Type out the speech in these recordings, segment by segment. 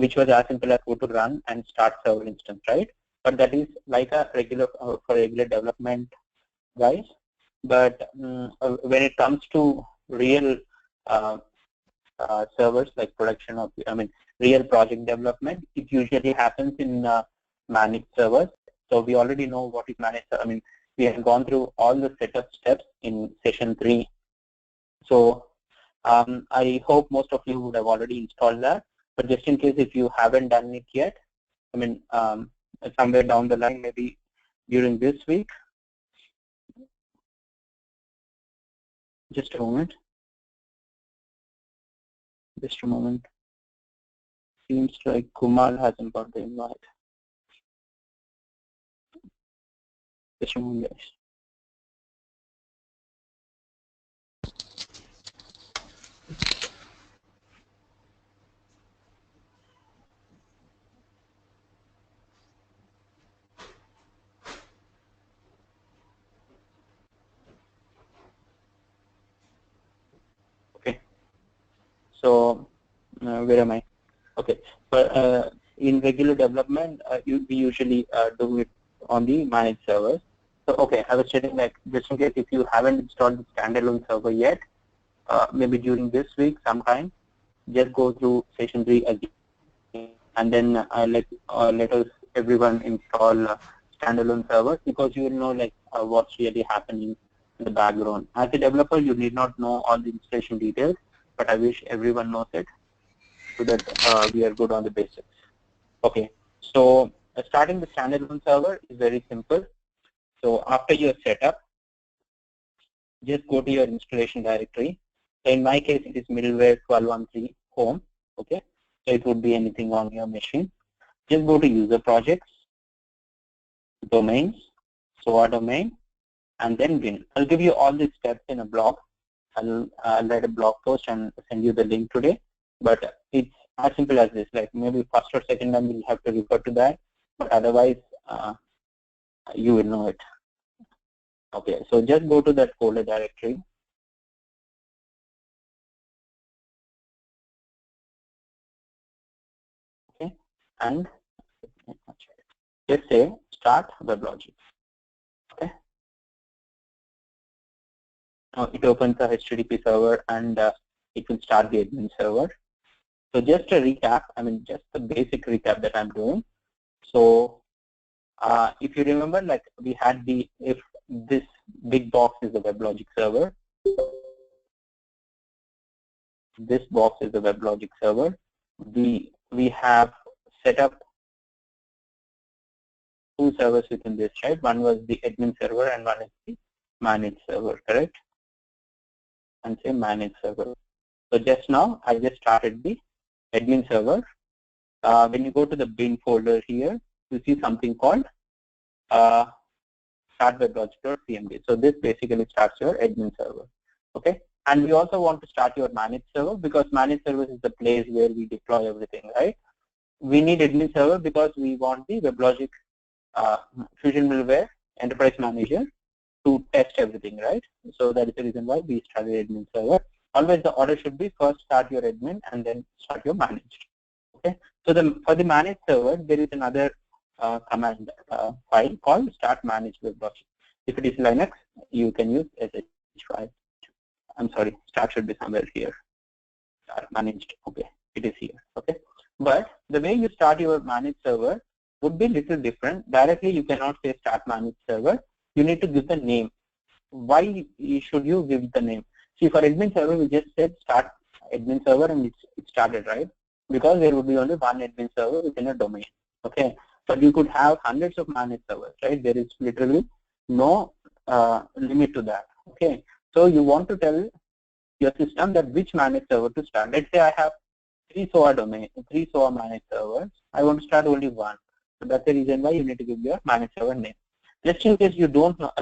which was as simple as go to run and start server instance, right? But that is like a regular for regular development, guys. But when it comes to real servers, like production of, real project development, it usually happens in managed servers. So we already know what is managed. We have gone through all the setup steps in session 3. So I hope most of you would have already installed that. But just in case if you haven't done it yet, somewhere down the line, maybe during this week. Just a moment. Just a moment. Seems like Kumar hasn't got the invite. Just a moment, guys. So where am I? Okay, but in regular development, we usually do it on the managed servers. So okay, I was stating like just in case if you haven't installed the standalone server yet, maybe during this week sometime, just go through session 3 again, and then let us everyone install standalone servers, because you will know like what's really happening in the background. As a developer, you need not know all the installation details, but I wish everyone knows it so that we are good on the basics. Okay, so starting the standalone server is very simple. So after your setup, just go to your installation directory. So in my case, it is middleware 1213 home. Okay, so it would be anything on your machine. Just go to user projects, domains, SOA domain, and then bin. I'll give you all these steps in a blog. I'll write a blog post and send you the link today. But it's as simple as this. Like maybe first or second time you'll have to refer to that, but otherwise you will know it. Okay, so just go to that folder directory. Okay, and just say start WebLogic. Okay. Now it opens a HTTP server and it will start the admin server. So just a recap, just the basic recap that I'm doing. So if you remember, like we had if this big box is the WebLogic server, this box is the WebLogic server. We have set up 2 servers within this, right? One was the admin server and one is the managed server, correct? And say managed server. So just now I just started the admin server. When you go to the bin folder here, you see something called start.weblogic.cmd. So this basically starts your admin server. Okay, and we also want to start your managed server, because managed server is the place where we deploy everything, right? We need admin server because we want the WebLogic Fusion Middleware Enterprise Manager to test everything, right? So that is the reason why we started admin server. Always the order should be first start your admin and then start your managed. Okay, so for the managed server there is another command file called start manage WebLogic. If it is Linux, you can use SH file. I'm sorry, start should be somewhere here. Start managed. Okay, it is here. Okay, but the way you start your managed server would be little different. Directly you cannot say start managed server. You need to give the name. Why should you give the name? See, for admin server we just said start admin server and it started, right? Because there would be only one admin server within a domain. Okay, but you could have hundreds of managed servers, right? There is literally no limit to that. Okay, so you want to tell your system that which managed server to start. Let's say I have 3 SOA managed servers. I want to start only one. So that's the reason why you need to give your managed server name. Just in case you don't know,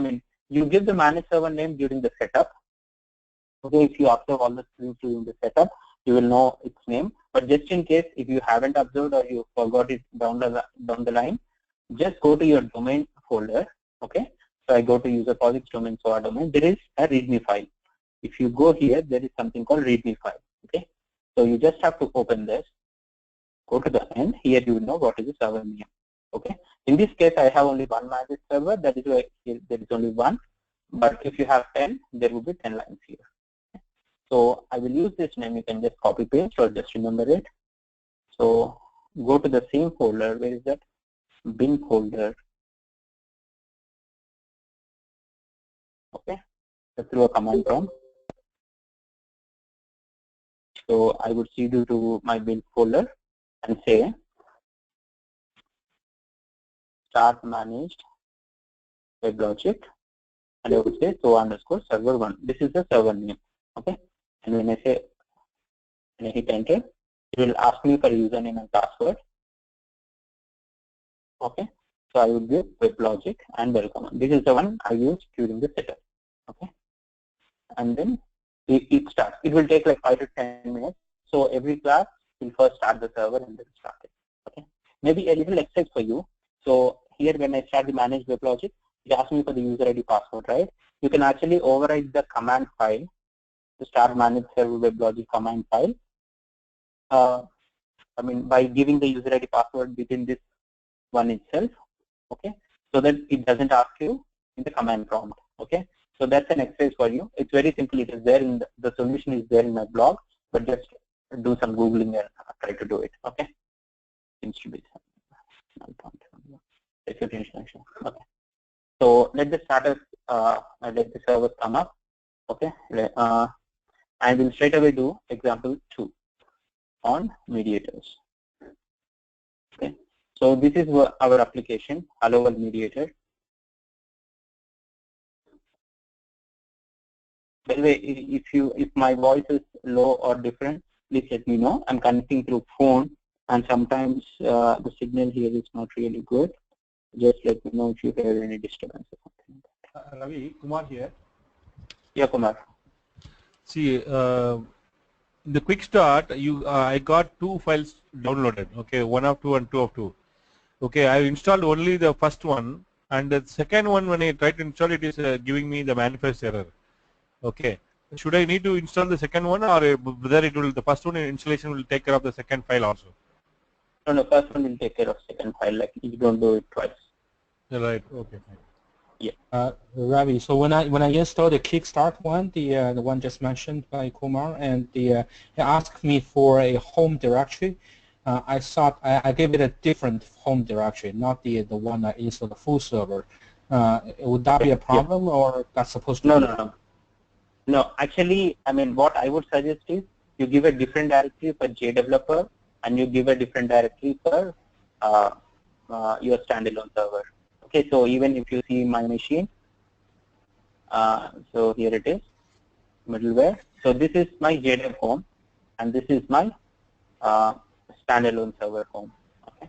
you give the managed server name during the setup. Okay, if you observe all the screens during the setup, you will know its name. But just in case if you haven't observed or you forgot it down the line, just go to your domain folder. Okay, so I go to user projects domain SOA domain. There is a README file. If you go here, there is something called README file. Okay, so you just have to open this. go to the end. Here you know what is the server name. Okay. In this case, I have only one managed server. That is why here there is only one. But if you have 10, there will be 10 lines here. So I will use this name. You can just copy paste or just remember it. So go to the same folder. Where is that? Bin folder. Okay. So through a command prompt. So I would cd to my bin folder and say start managed WebLogic, and I would say so underscore server 1. This is the server name. Okay. And when I say, when I hit enter, it will ask me for username and password. Okay. So I will give WebLogic and welcome. This is the one I used during the setup. Okay. And then it starts. It will take like 5 to 10 minutes. So every class will first start the server and then start it. Okay. Maybe a little exercise for you. So here when I start the manage WebLogic, it asks me for the user ID password, right? You can actually override the command file to start manage server WebLogic command file. I mean by giving the user ID password within this one itself. Okay. So that it doesn't ask you in the command prompt. Okay. So that's an exercise for you. It's very simple. It is there in the solution is there in my blog, but just do some Googling and try to do it. Okay. Seems to be security instruction. Okay. So let the status, let the server come up. Okay. I will straight away do example 2 on Mediators. Okay. So this is our application, Hello World Mediator. By the way, if my voice is low or different, please let me know. I'm connecting through phone, and sometimes the signal here is not really good. Just let me know if you hear any disturbance or something. Ravi, Kumar here. Yeah, Kumar. See, in the quick start, I got 2 files downloaded. Okay, 1 of 2 and 2 of 2. Okay, I installed only the first one, and the second one when I try to install it is giving me the manifest error. Okay, should I need to install the second one, or whether it will the first one installation will take care of the second file also? No, first one will take care of second file. Like you don't do it twice. Right. Okay. Fine. Yeah. Ravi, so when I installed the Kickstart one, the one just mentioned by Kumar, and it asked me for a home directory. I thought I gave it a different home directory, not the one that is for the full server. Would that be a problem, or that's supposed to be? No, actually, I mean, what I would suggest is you give a different directory for JDeveloper and you give a different directory for your standalone server. Okay, so even if you see my machine, so here it is, middleware. So this is my JDev home, and this is my standalone server home. Okay.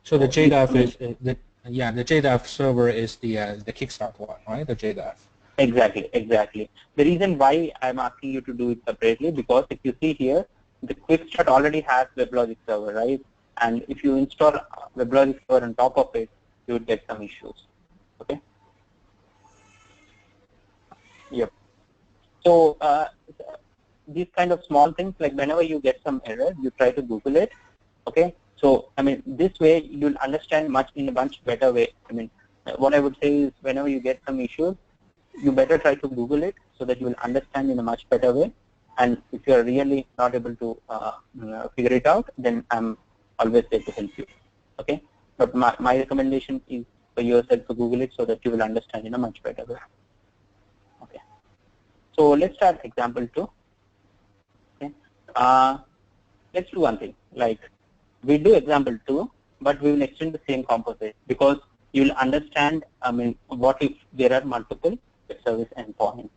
So the JDev is the JDev server is the Kickstart one, right? The JDev. Exactly. The reason why I'm asking you to do it separately, because if you see here, the quick start already has WebLogic server, right? And if you install WebLogic server on top of it, you would get some issues. Okay. Yep. So these kind of small things, like whenever you get some error, you try to Google it. Okay. So I mean, this way you'll understand in a much better way. I mean, what I would say is whenever you get some issues, you better try to Google it so that you will understand in a much better way. And if you are really not able to figure it out, then I'm always there to help you. Okay. But my recommendation is for yourself to Google it so that you will understand in a much better way. Okay. So let's start example 2. Okay. Let's do one thing. Like we do example 2, but we will extend the same composite, because you will understand. I mean, what if there are multiple service endpoints?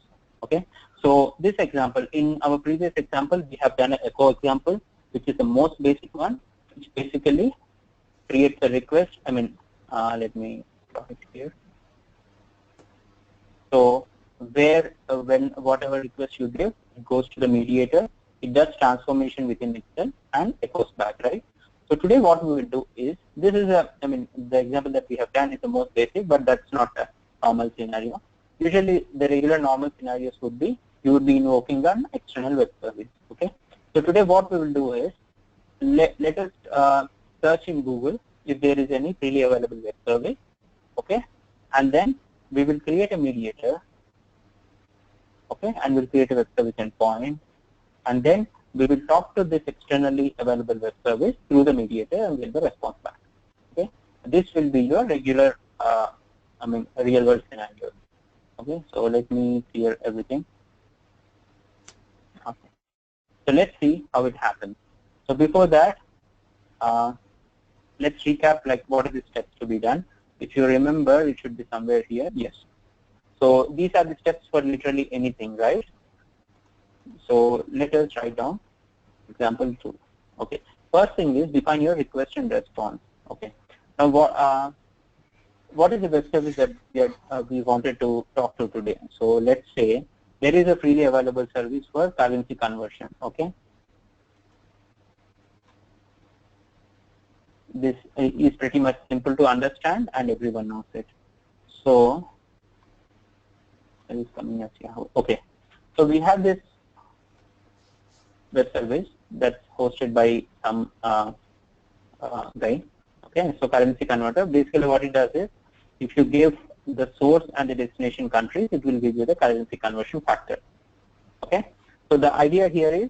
Okay. So this example, in our previous example, we have done an echo example, which is the most basic one, which basically creates a request. I mean, let me drop it here. So where when whatever request you give, it goes to the mediator. It does transformation within itself and echoes back, right? So today what we will do is, this is I mean, the example that we have done is the most basic, but that's not a normal scenario. Usually the regular normal scenarios would be, you would be invoking an external web service. Okay. So today what we will do is, let us search in Google if there is any freely available web service, okay, and then we will create a mediator, okay, and we'll create a web service endpoint, and then we will talk to this externally available web service through the mediator and get the response back. Okay, this will be your regular, real world scenario. Okay, so let me clear everything. Okay, so let's see how it happens. So before that, let's recap like what are the steps to be done. If you remember, it should be somewhere here. Yes. So these are the steps for literally anything, right? So let us write down example 2. Okay. First thing is define your request and response. Okay. Now what is the web service that we wanted to talk to today? So let's say there is a freely available service for currency conversion. Okay. This is pretty much simple to understand and everyone knows it. So it is coming as Yahoo. Okay. So we have this web service that's hosted by some guy. Okay. So currency converter. Basically what it does is if you give the source and the destination countries, it will give you the currency conversion factor. Okay. So the idea here is,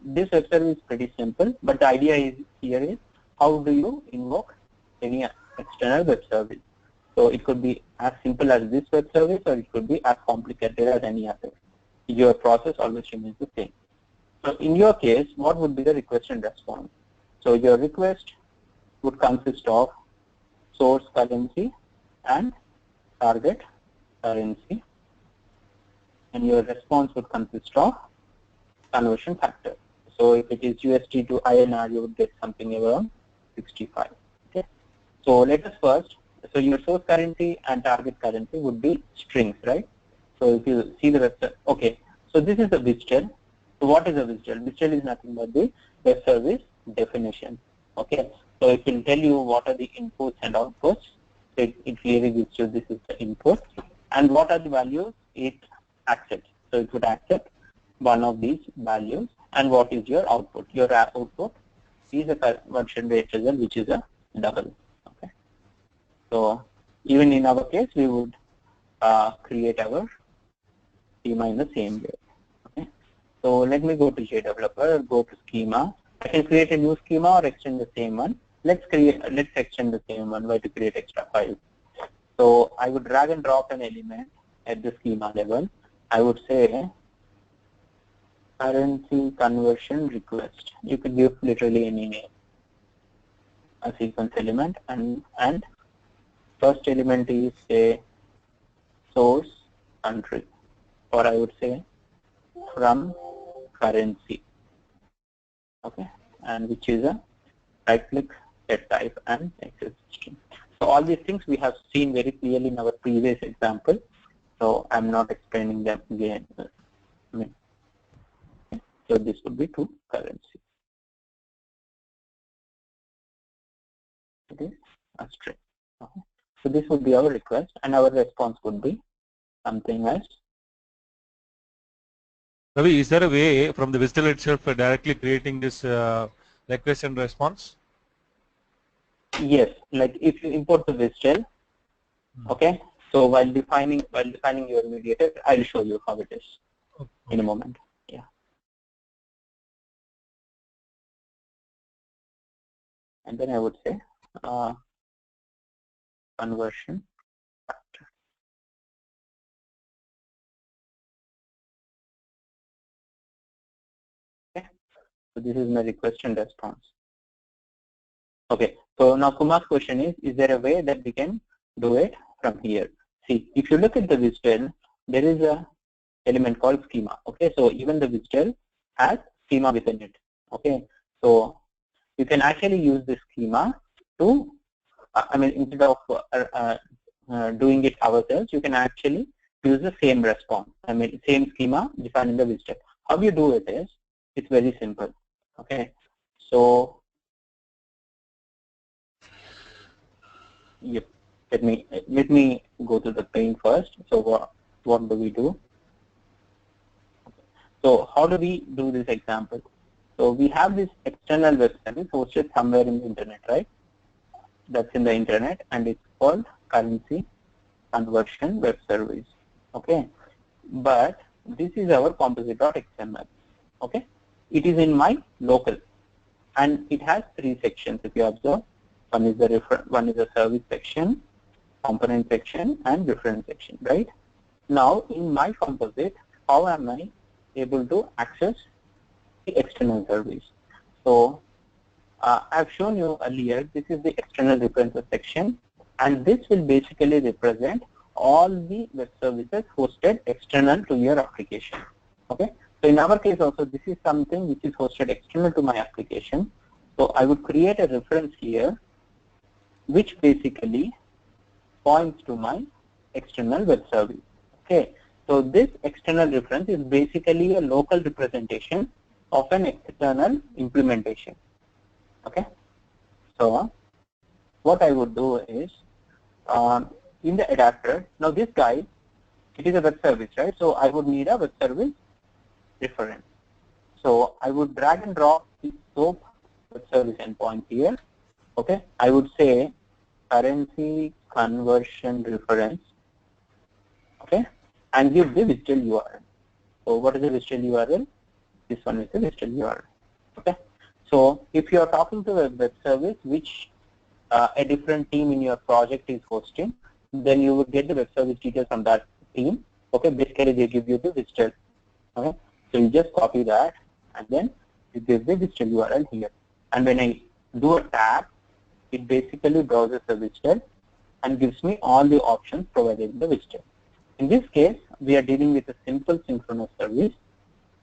this web service is pretty simple, but the idea here is how do you invoke any external web service? So it could be as simple as this web service, or it could be as complicated as any other. Your process always remains the same. So in your case, what would be the request and response? So your request would consist of source currency and target currency, and your response would consist of conversion factor. So if it is USD to INR, you would get something around 65. Okay. So let us first, so your source currency and target currency would be strings, right? So if you see the website, okay. So this is the WSDL. So what is a WSDL? WSDL is nothing but the web service definition. Okay. So it will tell you what are the inputs and outputs. So it clearly gives you this is the input, and what are the values it accepts. So it would accept one of these values, and what is your output? Your output is a conversion rate result, which is a double. Okay. So even in our case, we would create our schema in the same way. Okay. So let me go to JDeveloper, go to schema. I can create a new schema or extend the same one. Let's extend the same one by to create extra files. So I would drag and drop an element at the schema level. I would say currency conversion request. You could give literally any name, a sequence element, and first element is say source country, or I would say from currency. Okay, and which is a right click, set type, and access string. So all these things we have seen very clearly in our previous example. So I'm not explaining them again. So this would be to currency. Okay, a string. Okay. So this would be our request, and our response would be something as. Ravi, is there a way from the WSDL itself directly creating this request and response? Yes, like if you import the WSDL, okay. So while defining your mediator, I'll show you how it is in a moment. Yeah. And then I would say conversion factor. Okay. So this is my request and response. Okay. So now Kumar's question is there a way that we can do it from here? See, if you look at the WSDL, there is a element called schema. Okay. So even the WSDL has schema within it. Okay. So you can actually use the schema to, instead of doing it ourselves, you can actually use the same response. Same schema defined in the WSDL. How you do it is, it's very simple. Okay. So, yep. Let me go to the pane first. So what do we do? So how do we do this example? So we have this external web service hosted somewhere in the internet, right? That's in the internet, and it's called currency conversion web service. Okay, but this is our composite.xml. Okay, it is in my local, and it has 3 sections. If you observe, one is the service section, component section, and reference section, right? Now in my composite, how am I able to access the external service? So I've shown you earlier, this is the external references section, and this will basically represent all the web services hosted external to your application. Okay, so in our case also, this is something which is hosted external to my application. So I would create a reference here, which basically points to my external web service. Okay, so this external reference is basically a local representation of an external implementation. Okay, so what I would do is, in the adapter, now this guy, it is a web service, right? So I would need a web service reference. So I would drag and drop the SOAP web service endpoint here. Okay, I would say currency conversion reference. Okay, and give the WSDL URL. So what is the WSDL URL? This one is the WSDL URL. Okay, so if you are talking to a web service which a different team in your project is hosting, then you will get the web service details from that team. Okay, basically they give you the WSDL. Okay, so you just copy that, and then you give the WSDL URL here. And when I do a tab, it basically browses the WSDL and gives me all the options provided in the WSDL. In this case, we are dealing with a simple synchronous service.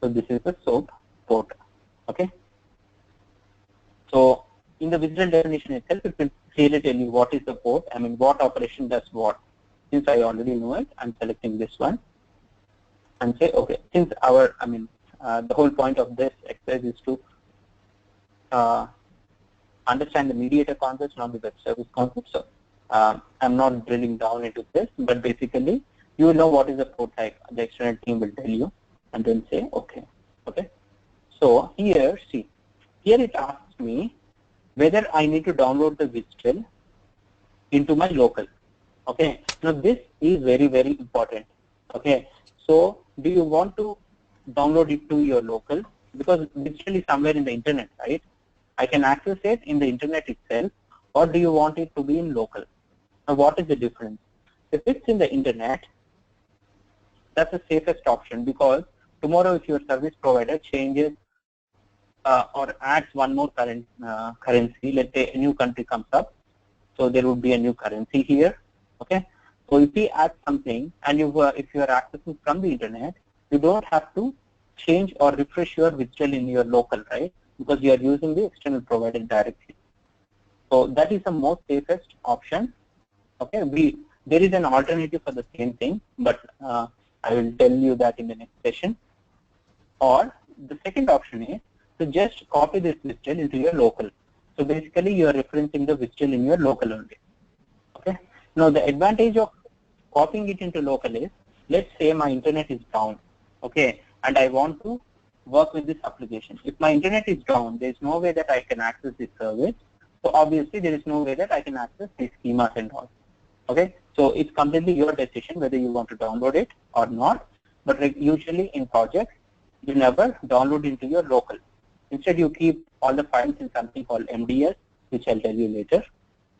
So this is the SOAP port. Okay. So in the WSDL definition itself, it will clearly tell you what is the port. I mean, what operation does what. Since I already know it, I'm selecting this one and say, okay, since our, the whole point of this exercise is to understand the mediator concepts, not the web service concepts. So I'm not drilling down into this, but basically you will know what is the port type. The external team will tell you, and then say, okay. Okay. So here, see, here it asks me whether I need to download the WSDL into my local. Okay. Now this is very, very important. Okay. So do you want to download it to your local? Because WSDL is somewhere in the internet, right? I can access it in the internet itself, or do you want it to be in local? Now what is the difference? If it's in the internet, that's the safest option, because tomorrow if your service provider changes or adds one more currency, let's say a new country comes up, so there would be a new currency here. Okay, so if we add something, and if you are accessing from the internet, you don't have to change or refresh your WSDL in your local, right? Because you are using the external provider directly. So that is the most safest option. Okay, there is an alternative for the same thing, but I will tell you that in the next session. Or the second option is to just copy this WSDL into your local. So basically you are referencing the WSDL in your local only. Okay. Now the advantage of copying it into local is, let's say my internet is down. Okay, and I want to work with this application. If my internet is down, there is no way that I can access this service. So obviously there is no way that I can access these schemas and all. Okay, so it's completely your decision whether you want to download it or not. But usually in projects, you never download into your local. Instead, you keep all the files in something called MDS, which I'll tell you later.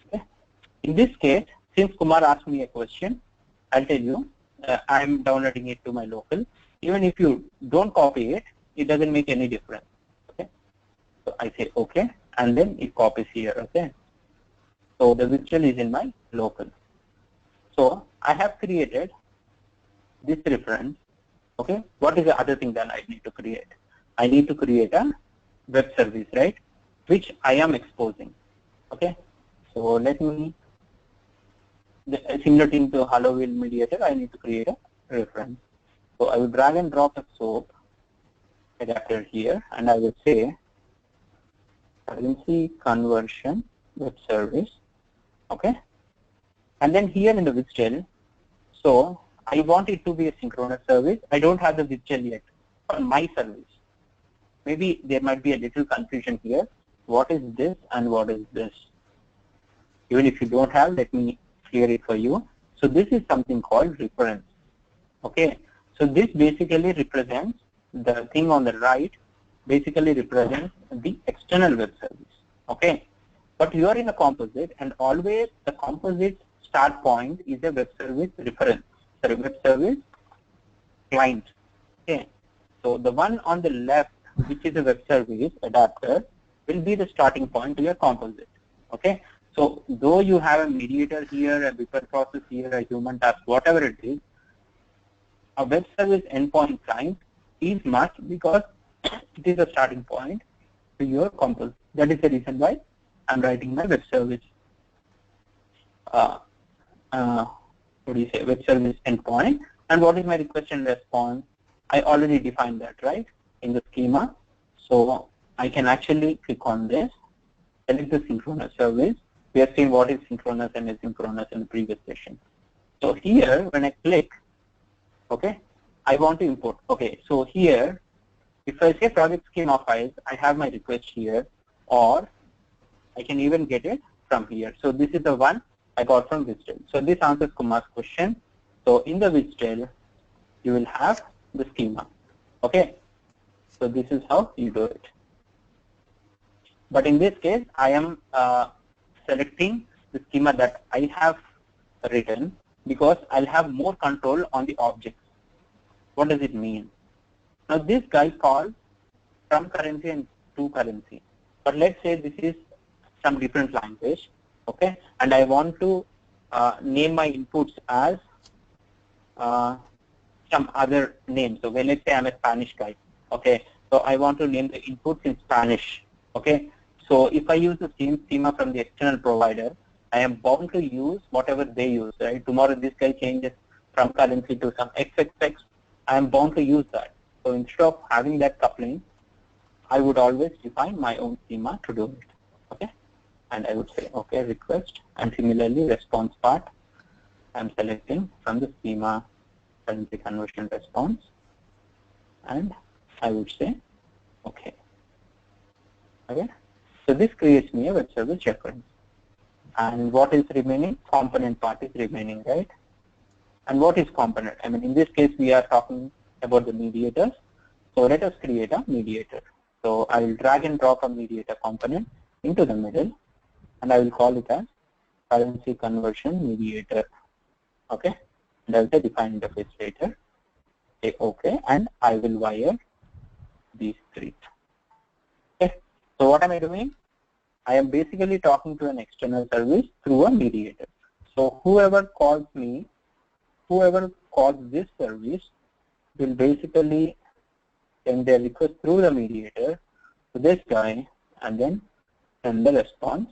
Okay. In this case, since Kumar asked me a question, I'll tell you I'm downloading it to my local. Even if you don't copy it, it doesn't make any difference. Okay. So I say okay, and then it copies here. Okay. So the WSDL is in my local. So I have created this reference. Okay. What is the other thing that I need to create? I need to create a web service, right? Which I am exposing. Okay. So let me, similar thing to Hello World Mediator, I need to create a reference. So I will drag and drop a SOAP adapter here, and I will say currency conversion web service. Okay. And then here in the WSDL, so I want it to be a synchronous service. I don't have the WSDL yet on my service. maybe there might be a little confusion here. What is this and what is this? Even if you don't have, let me clear it for you. So this is something called reference. Okay. So this basically represents the thing on the right, basically represents the external web service. Okay. But you are in a composite, and always the composite start point is a web service reference, sorry, web service client. Okay. So the one on the left, which is a web service adapter, will be the starting point to your composite. Okay. So though you have a mediator here, a buffer process here, a human task, whatever it is, a web service endpoint client is must because it is a starting point to your composite. That is the reason why I'm writing my web service. What do you say? Web service endpoint. And what is my request and response? I already defined that, right, in the schema. So I can actually click on this, select the synchronous service. We have seen what is synchronous and asynchronous in the previous session. So here, when I click, okay, I want to import. Okay, so here, if I say project schema files, I have my request here, or I can even get it from here. So this is the one I got from Vistel. So this answers Kumar's question. So in the Vistel, you will have the schema. Okay, so this is how you do it. But in this case, I am selecting the schema that I have written because I'll have more control on the objects. What does it mean? Now this guy calls from currency and to currency. But let's say this is some different language, okay? And I want to name my inputs as some other name. So when let's say I'm a Spanish guy, okay? So I want to name the inputs in Spanish, okay? So if I use the same schema from the external provider, I am bound to use whatever they use, right? Tomorrow this guy changes from currency to some XXX, I am bound to use that. So instead of having that coupling, I would always define my own schema to do it, okay? And I would say, okay, request, and similarly response part, I'm selecting from the schema currency conversion response, and I would say, okay. Okay. So this creates me a web service reference. And what is remaining? Component part is remaining, right? And what is component? I mean, in this case, we are talking about the mediators. So let us create a mediator. So I will drag and drop a mediator component into the middle, and I will call it as currency conversion mediator. Okay. And I will say define interface later. Say okay, and I will wire these three. Okay. So what am I doing? I am basically talking to an external service through a mediator. So whoever calls me, whoever calls this service will basically send their request through the mediator to this guy and then send the response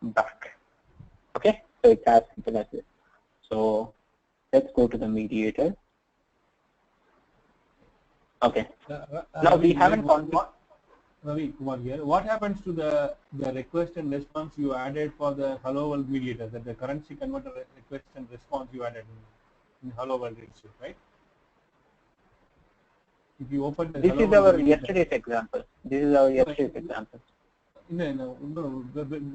back. Okay, so it's as simple as this. So let's go to the mediator. Okay. Now we haven't configured. Ravi Kumar here. What happens to the request and response you added for the Hello World mediator, that the currency converter request and response you added in Hello World register, right? If you open the This Hello is World our mediator, yesterday's example. This is our yesterday's example. No,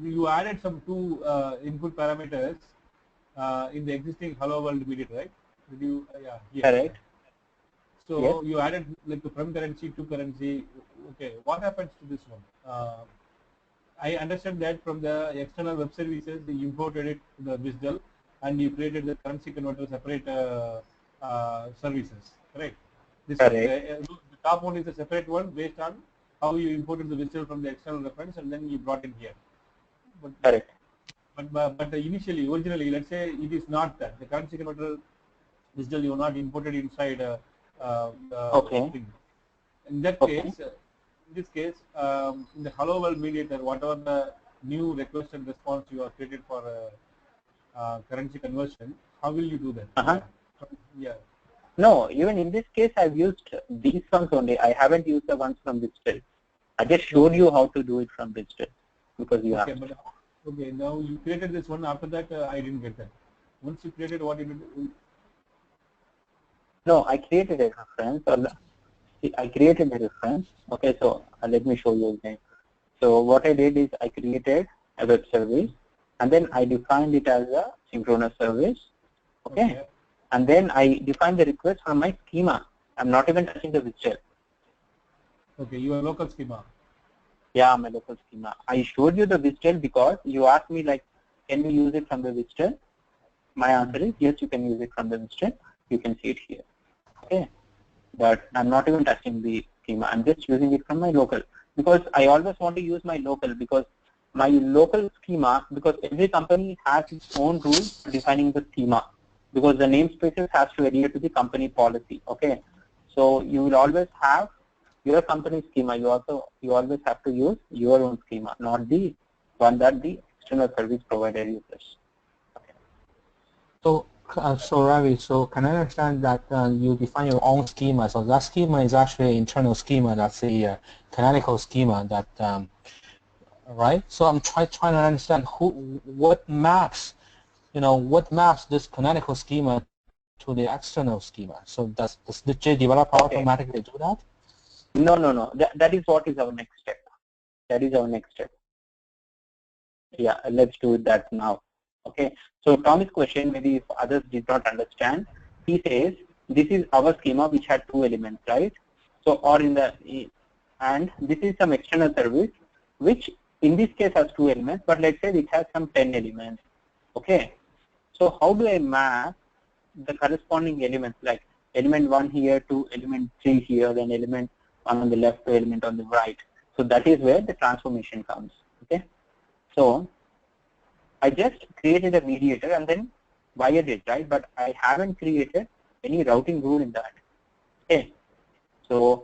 you added some two input parameters in the existing Hello World mediator, right? Did you? Yeah. Here. Correct. So Yes. you added like from currency to currency. Okay, what happens to this one? I understand that from the external web services, you imported it to the Visdel and you created the currency converter separate services, correct? This Correct. the top one is a separate one based on how you imported the Visdel from the external reference and then you brought in here. But, Correct. But initially, originally, let's say it is not that. The currency converter Visdel you not imported inside Okay. thing. In that Okay. case, in this case, in the Hello World mediator, whatever the new request and response you have created for currency conversion, how will you do that? Yeah. No, even in this case, I've used these ones only. I haven't used the ones from Vistel. I just showed you how to do it from Vistel because you Okay, asked. but okay, now you created this one. After that, I didn't get that. Once you created, what you did? No, I created a reference. see, I created a reference. Okay, so let me show you again. So what I did is I created a web service, and then I defined it as a synchronous service. Okay. And then I define the request from my schema. I'm not even touching the WSDL. Okay, your local schema. Yeah, my local schema. I showed you the WSDL because you asked me like, can we use it from the WSDL? My answer is yes, you can use it from the WSDL. You can see it here. Okay. But I'm not even touching the schema. I'm just using it from my local because I always want to use my local because my local schema, because every company has its own rules defining the schema. Because the namespaces has to adhere to the company policy. Okay, so you will always have your company schema. You always have to use your own schema, not the one that the external service provider uses. Okay. So Ravi, so can I understand that you define your own schema? So that schema is actually an internal schema. That's a canonical schema. That right? So I'm trying to understand what maps. What maps this canonical schema to the external schema? So does the developer automatically do that? No. That is what is our next step. That is our next step. Yeah, let's do that now. Okay. So Tommy's question, maybe if others did not understand, he says this is our schema which had 2 elements, right? So and this is some external service which in this case has 2 elements, but let's say it has some 10 elements. Okay. So how do I map the corresponding elements, like element 1 here to element 3 here, then element 1 on the left to element on the right? So that is where the transformation comes. Okay. So I just created a mediator and then wired it, right? But I haven't created any routing rule in that. Okay. So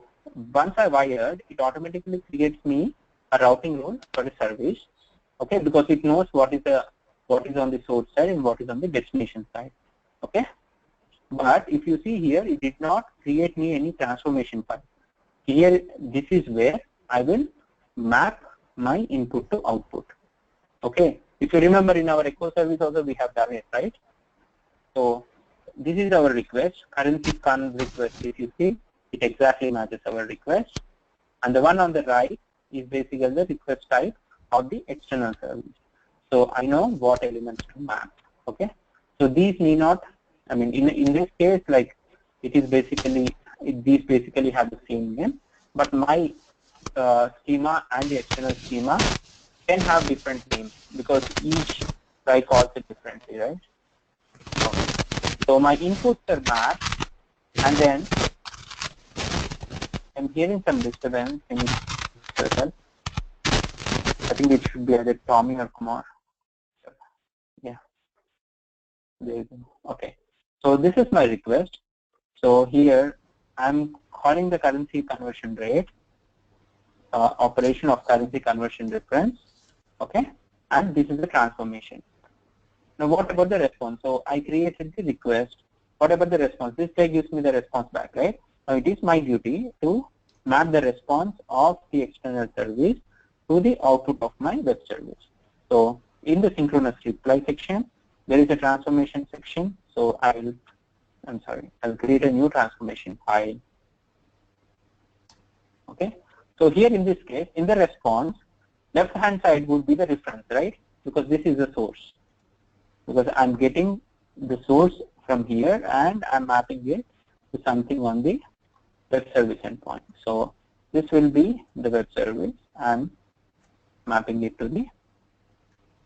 once I wired, it automatically creates me a routing rule for the service. Okay, because it knows what is on the source side and what is on the destination side. Okay. But if you see here, it did not create me any transformation file. Here, this is where I will map my input to output. Okay. If you remember in our echo service also we have done it, right? So this is our request, currency con request. If you see, it exactly matches our request. And the one on the right is basically the request type of the external service. So I know what elements to map. Okay. So these need not, I mean, in this case, like it is basically, these basically have the same name, but my schema and the external schema can have different names because each guy calls it differently, right? Okay. So my inputs are mapped, and then I'm hearing some disturbance in circle. I think it should be either Tommy or Kumar. Yeah. There you go. Okay. So this is my request. So here I'm calling the currency conversion rate, operation of currency conversion reference. Okay. And this is the transformation. Now what about the response? So I created the request. What about the response? This guy gives me the response back, right? Now it is my duty to map the response of the external service to the output of my web service. So in the synchronous reply section, there is a transformation section. So I'll create a new transformation file. Okay. So here in this case, in the response, left hand side would be the reference, right? Because this is the source. Because I'm getting the source from here and I'm mapping it to something on the web service endpoint. So this will be the web service. I'm mapping it to the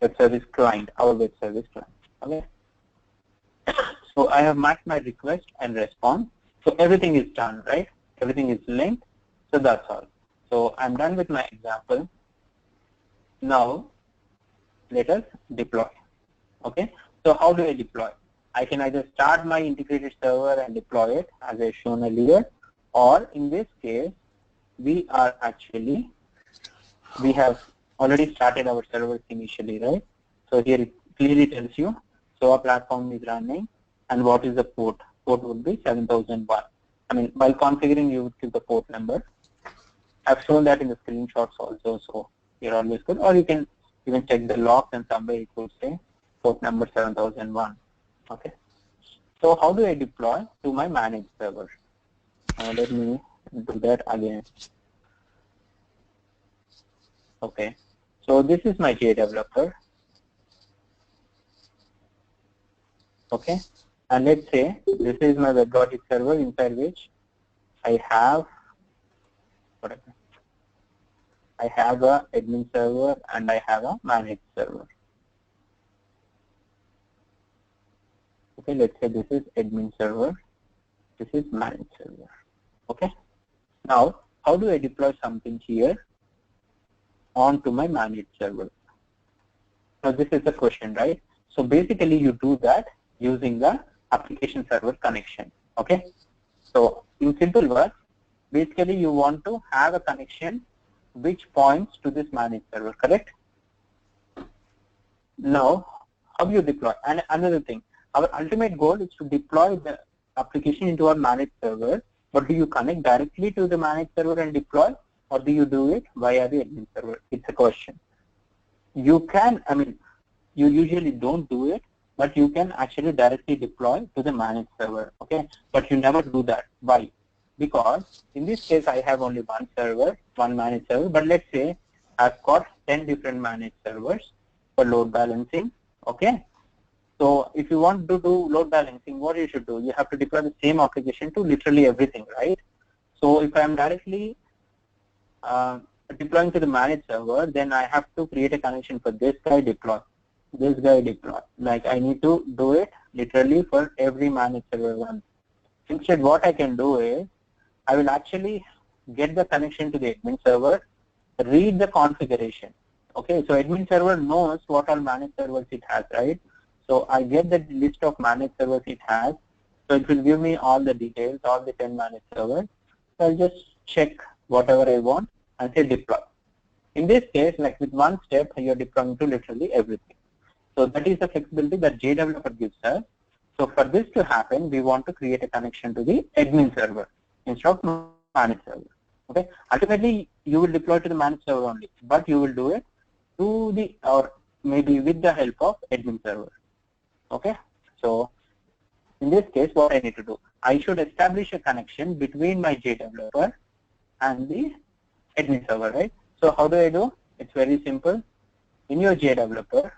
web service client, our web service client. Okay. So I have mapped my request and response. So everything is done, right? Everything is linked. So that's all. So I'm done with my example. Now let us deploy. Okay. So how do I deploy? I can either start my integrated server and deploy it as I shown earlier, or in this case, we have already started our servers initially, right? So here it clearly tells you, so our platform is running and what is the port. Port would be 7001. I mean, while configuring, you would give the port number. I've shown that in the screenshots also, so you're always good. Or you can even check the logs and somewhere it will say port number 7001. Okay. So how do I deploy to my managed server? Let me do that again. Okay, so this is my JDeveloper. Okay, and let's say this is my WebLogic server inside which I have whatever. I have a admin server and I have a managed server. Okay, let's say this is admin server, this is managed server. Okay, now how do I deploy something here onto my managed server? Now this is the question, right? So basically you do that using the application server connection. Okay, so in simple words, basically you want to have a connection which points to this managed server, correct? Now, how do you deploy? And another thing, our ultimate goal is to deploy the application into our managed server, but do you connect directly to the managed server and deploy, or do you do it via the admin server? It's a question. You can, I mean, you usually don't do it, but you can actually directly deploy to the managed server, okay? But you never do that. Why? Because in this case, I have only one server, one managed server, but let's say I've got 10 different managed servers for load balancing, okay? So if you want to do load balancing, what you should do? You have to deploy the same application to literally everything, right? So if I'm directly deploying to the managed server, then I have to create a connection for this guy deploy, this guy deploy. Like I need to do it literally for every managed server once. Instead, what I can do is, I will actually get the connection to the admin server, read the configuration. Okay, so admin server knows what all managed servers it has, right? So I get the list of managed servers it has. So it will give me all the details, all the 10 managed servers. So I'll just check whatever I want and say deploy. In this case, like with one step, you're deploying to literally everything. So that is the flexibility that JDeveloper gives us. So for this to happen, we want to create a connection to the admin server instead of managed server. Okay. Ultimately, you will deploy to the managed server only, but you will do it to the, or maybe with the help of admin server. Okay. So in this case, what I need to do, I should establish a connection between my JDeveloper and the admin server, right? So how do I do? It's very simple. In your JDeveloper,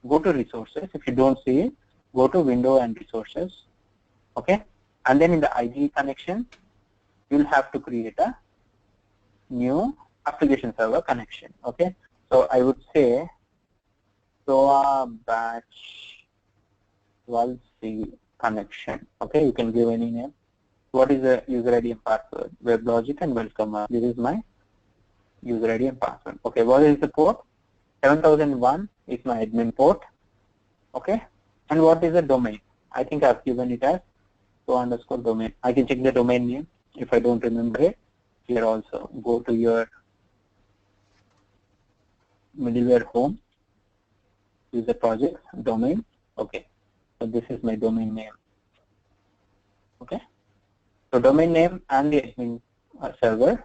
go to resources. If you don't see it, go to window and resources. Okay. And then in the IDE connection, you'll have to create a new application server connection. Okay. So I would say SOA batch 12C connection. Okay. You can give any name. What is the user ID and password? WebLogic and welcome. This is my user ID and password. Okay. What is the port? 7001 is my admin port. Okay. And what is the domain? I think I've given it as _domain. I can check the domain name if I don't remember it. Here also, go to your middleware home, user projects, domain. Okay, so this is my domain name. Okay, so domain name and the admin server,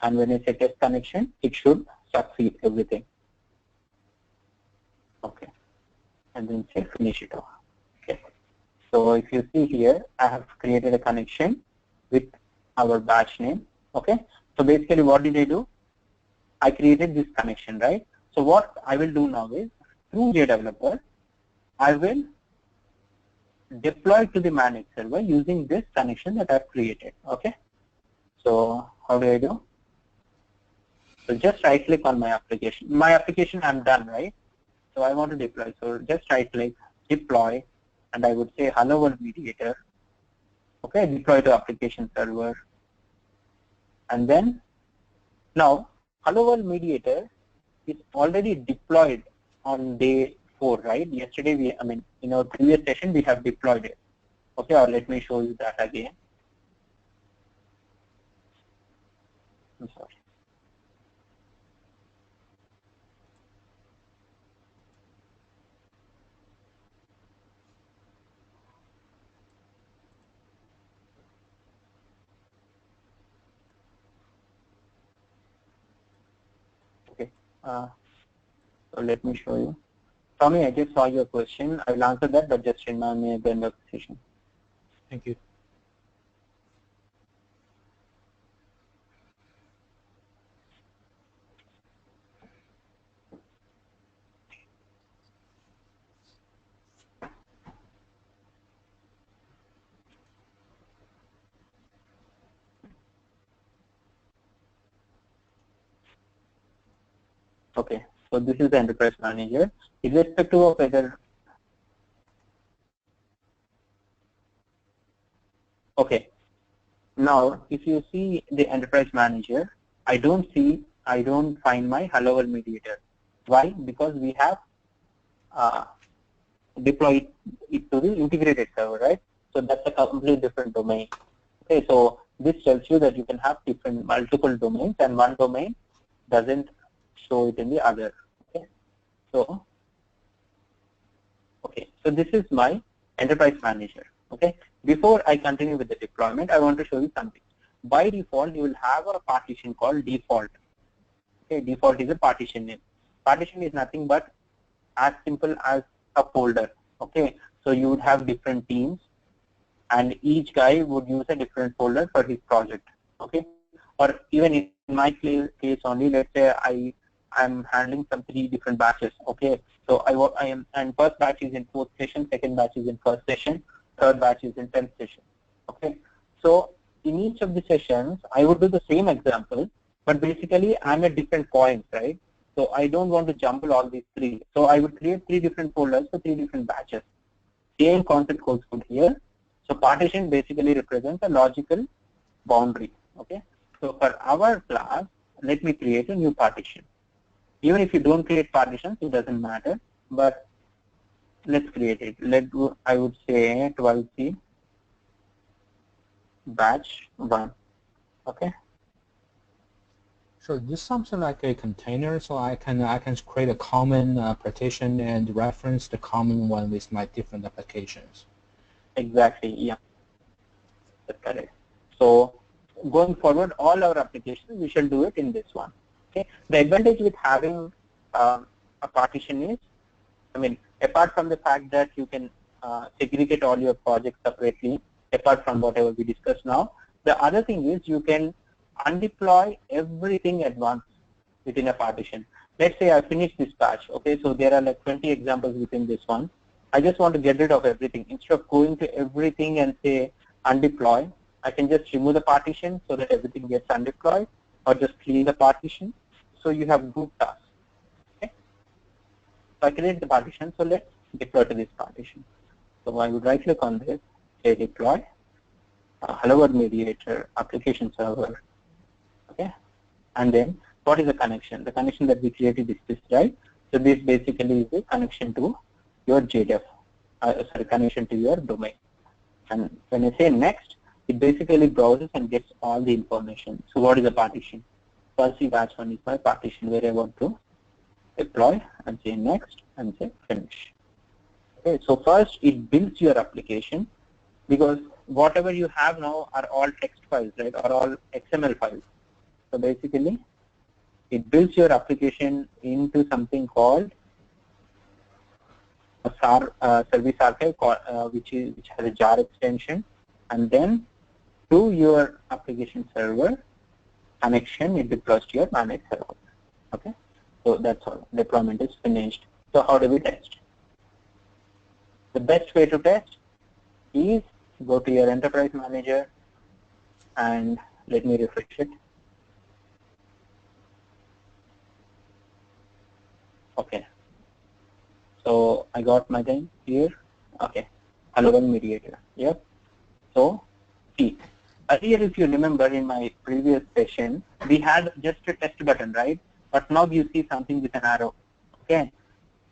and when I say test connection, it should succeed everything. Okay, and then say finish it off. Okay. So if you see here, I have created a connection with our batch name. Okay. So basically what did I do? I created this connection, right? So what I will do now is, through JDeveloper, I will deploy to the managed server using this connection that I've created. Okay. So how do I do? So just right click on my application. My application I'm done, right? So I want to deploy. So just right click, deploy, and I would say hello world mediator. Okay, deploy to application server. And then now hello world mediator is already deployed on day 4, right? Yesterday in our previous session we have deployed it. Okay, or let me show you that again. I'm sorry. Okay, so let me show you. Tommy, I just saw your question. I will answer that, but just remind me at the end of the session. Thank you. Okay, so this is the enterprise manager. Irrespective of whether, okay, now if you see the enterprise manager, I don't find my hello world mediator. Why? Because we have deployed it to the integrated server, right? So that's a completely different domain. Okay, so this tells you that you can have multiple domains, and one domain doesn't show it in the other. Okay, so this is my enterprise manager. Okay, before I continue with the deployment, I want to show you something. By default, you will have a partition called default. Okay, default is a partition name. Partition is nothing but as simple as a folder. Okay, so you would have different teams, and each guy would use a different folder for his project. Okay, or even in my case only, let's say I'm handling some 3 different batches. Okay, so and first batch is in 4th session, second batch is in 1st session, third batch is in 10th session. Okay, so in each of the sessions, I would do the same example, but basically I'm at different points, right? So I don't want to jumble all these 3. So I would create 3 different folders for 3 different batches. Same concept holds good here. So partition basically represents a logical boundary. Okay, so for our class, let me create a new partition. Even if you don't create partitions, it doesn't matter, but let's create it. I would say 12C batch 1. Okay. So this is something like a container, so I can create a common partition and reference the common one with my different applications. Exactly. Yeah. That's correct. So going forward, all our applications, we shall do it in this one. Okay. The advantage with having a partition is, I mean, apart from the fact that you can segregate all your projects separately, apart from whatever we discussed now, the other thing is you can undeploy everything at once within a partition. Let's say I finish this batch. Okay, so there are like 20 examples within this one. I just want to get rid of everything. Instead of going to everything and say undeploy, I can just remove the partition so that everything gets undeployed, or just clean the partition. So you have group tasks. Okay, so I create the partition. So let's deploy to this partition. So I would right click on this, say deploy, hello world mediator, application server. Okay, and then what is the connection? The connection that we created is this, right? So this basically is the connection to your JDEF, connection to your domain. And when I say next, it basically browses and gets all the information. So what is the partition? First batch 1 is my partition where I want to deploy, and say next and say finish. Okay, so first it builds your application, because whatever you have now are all text files, right, or all XML files. So basically, it builds your application into something called a service archive, which has a jar extension, and then to your application server connection, it deploys to your managed server. Okay, so that's all. Deployment is finished. So how do we test? The best way to test is go to your enterprise manager, and let me refresh it. Okay, so I got my thing here. Okay, hello world mediator. Yep. So see, earlier if you remember in my previous session, we had just a test button, right? But now you see something with an arrow. Okay,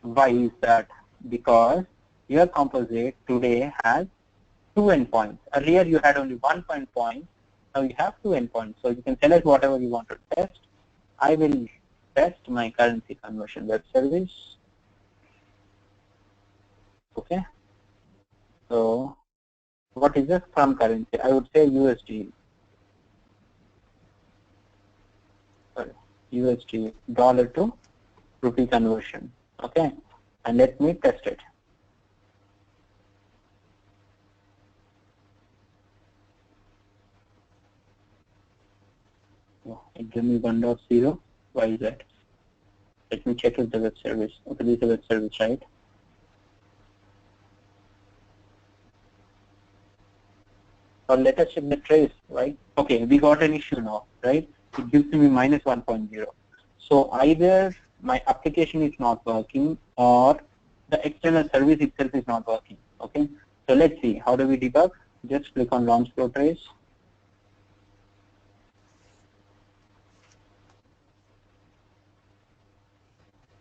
why is that? Because your composite today has 2 endpoints. Earlier you had only 1 endpoint. Now you have 2 endpoints. So you can select whatever you want to test. I will test my currency conversion web service. Okay. So what is the from currency? I would say USD. Sorry, USD dollar to rupee conversion. Okay. And let me test it. It gave me 1.0. Why is that? Let me check if the web service. Okay, this is a web service, right? Or let us check the trace, right? Okay, we got an issue now, right? It gives me minus 1.0. So either my application is not working or the external service itself is not working. Okay, so let's see, how do we debug? Just click on launch flow trace.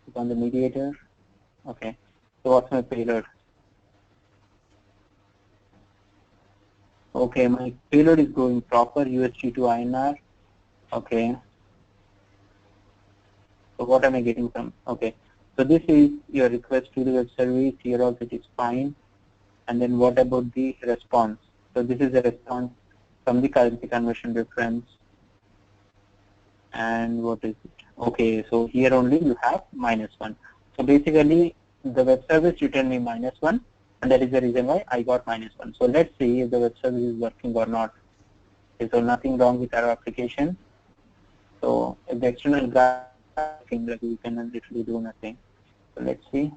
Click on the mediator. Okay, so what's my payload? Okay, my payload is going proper, USG to INR. Okay. So what am I getting from? Okay. So this is your request to the web service. Here also it is fine. And then what about the response? So this is the response from the currency conversion reference. And what is it? Okay, so here only you have -1. So basically the web service returned me -1, and that is the reason why I got -1. So let's see if the web service is working or not. Okay, so nothing wrong with our application. So if the external guy, like we can literally do nothing. So let's see.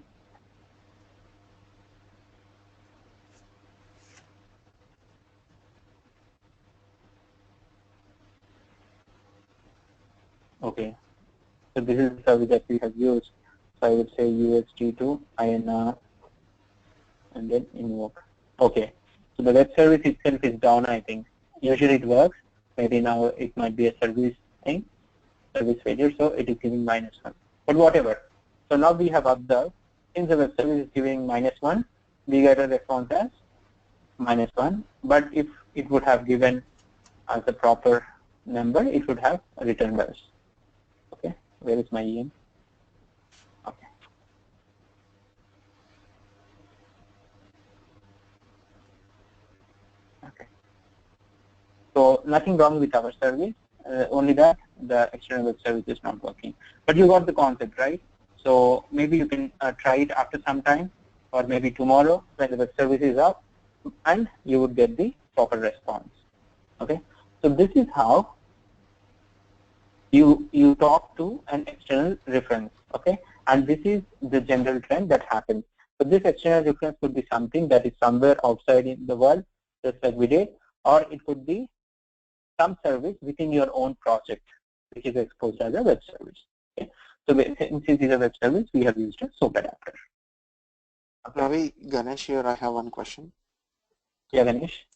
Okay, so this is the service that we have used. So I would say USD to INR and then invoke. Okay, so the web service itself is down, I think. Usually it works. Maybe now it might be a service thing, service failure, so it is giving -1. But whatever. So now we have observed, since the web service is giving -1, we get a response as -1. But if it would have given as a proper number, it would have returned us. Okay, where is my EM? Okay. Okay. So nothing wrong with our service, only that the external web service is not working. But you got the concept, right? So maybe you can try it after some time, or maybe tomorrow when the web service is up, and you would get the proper response. Okay. So this is how you talk to an external reference. Okay, and this is the general trend that happens. So this external reference could be something that is somewhere outside in the world, just like we did, or it could be some service within your own project, which is exposed as a web service. Okay, so since it is a web service, we have used a SOAP adapter. Okay. Ravi, Ganesh here. I have one question. Yeah, Ganesh.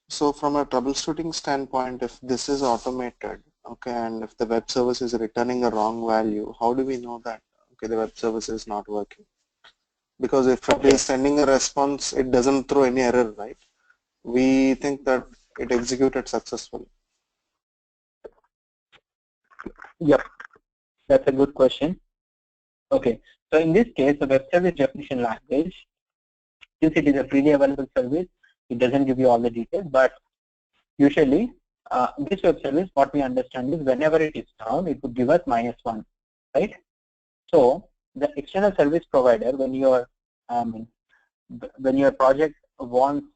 So from a troubleshooting standpoint, if this is automated, okay, and if the web service is returning a wrong value, how do we know that, okay, the web service is not working? Because if it is sending a response, it doesn't throw any error, right? We think that it executed successfully. Yep, that's a good question. Okay, so in this case, the web service definition language, since it is a freely available service, it doesn't give you all the details, but usually this web service, what we understand is whenever it is down, it would give us -1, right? So the external service provider, when your project wants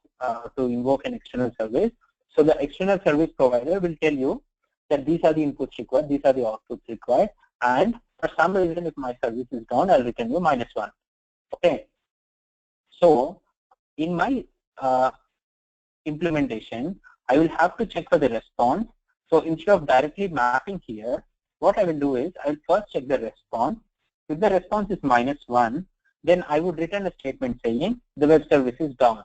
to invoke an external service, so the external service provider will tell you that these are the inputs required, these are the outputs required, and for some reason, if my service is down, I'll return you -1. Okay. So in my implementation, I will have to check for the response. So instead of directly mapping here, what I will do is I will first check the response. If the response is -1, then I would return a statement saying the web service is down.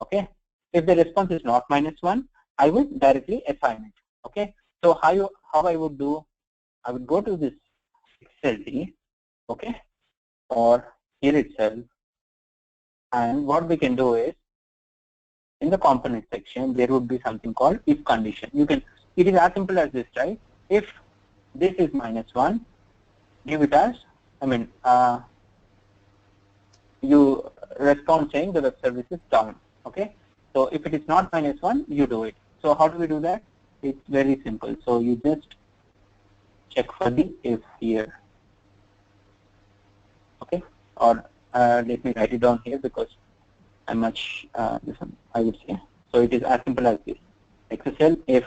Okay. If the response is not -1, I would directly assign it. Okay. So how I would do, I would go to this XLT, okay, or here itself, and what we can do is, in the component section, there would be something called if condition. It is as simple as this, right? If this is -1, give it as, you respond saying the web service is down, okay? So if it is not -1, you do it. So how do we do that? It's very simple. So you just check for the if here, okay? Or let me write it down here because I'm much, I would say. So it is as simple as this. XSL if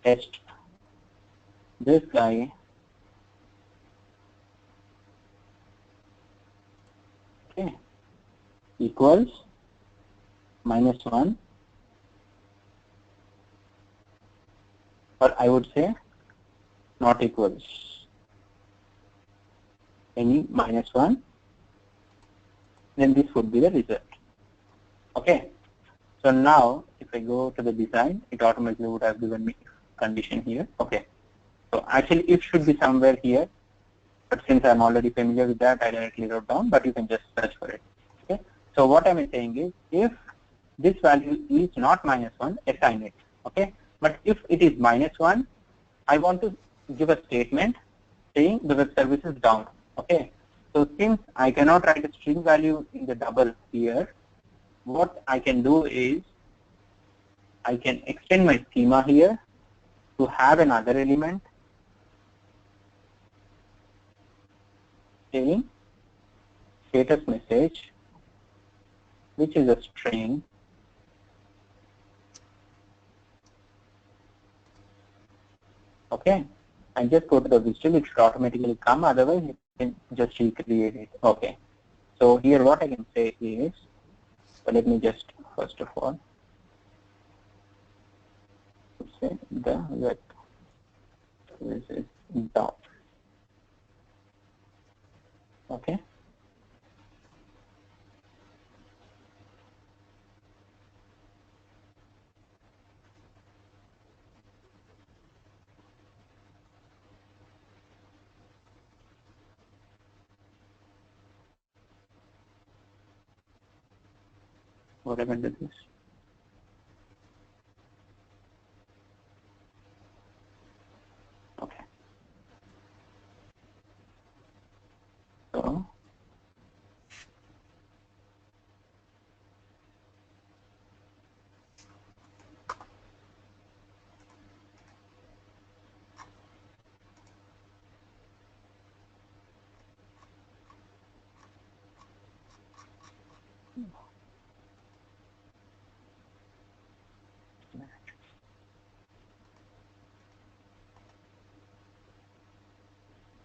test this guy okay equals -1, or I would say not equals. any -1, then this would be the result. Okay. So now, if I go to the design, it automatically would have given me condition here. Okay. So actually, if should be somewhere here, but since I'm already familiar with that, I directly wrote down. But you can just search for it. Okay. So what I'm saying is, if this value is not -1, assign it. Okay. But if it is -1, I want to give a statement saying the web service is down. Okay. So since I cannot write a string value in the double here, what I can do is I can extend my schema here to have another element saying status message, which is a string. Okay, and just go to the visual, it should automatically come, otherwise you can just recreate it. Okay, so here what I can say is, so let me just first of all say the web service is down. Okay. What happened to this? Okay. So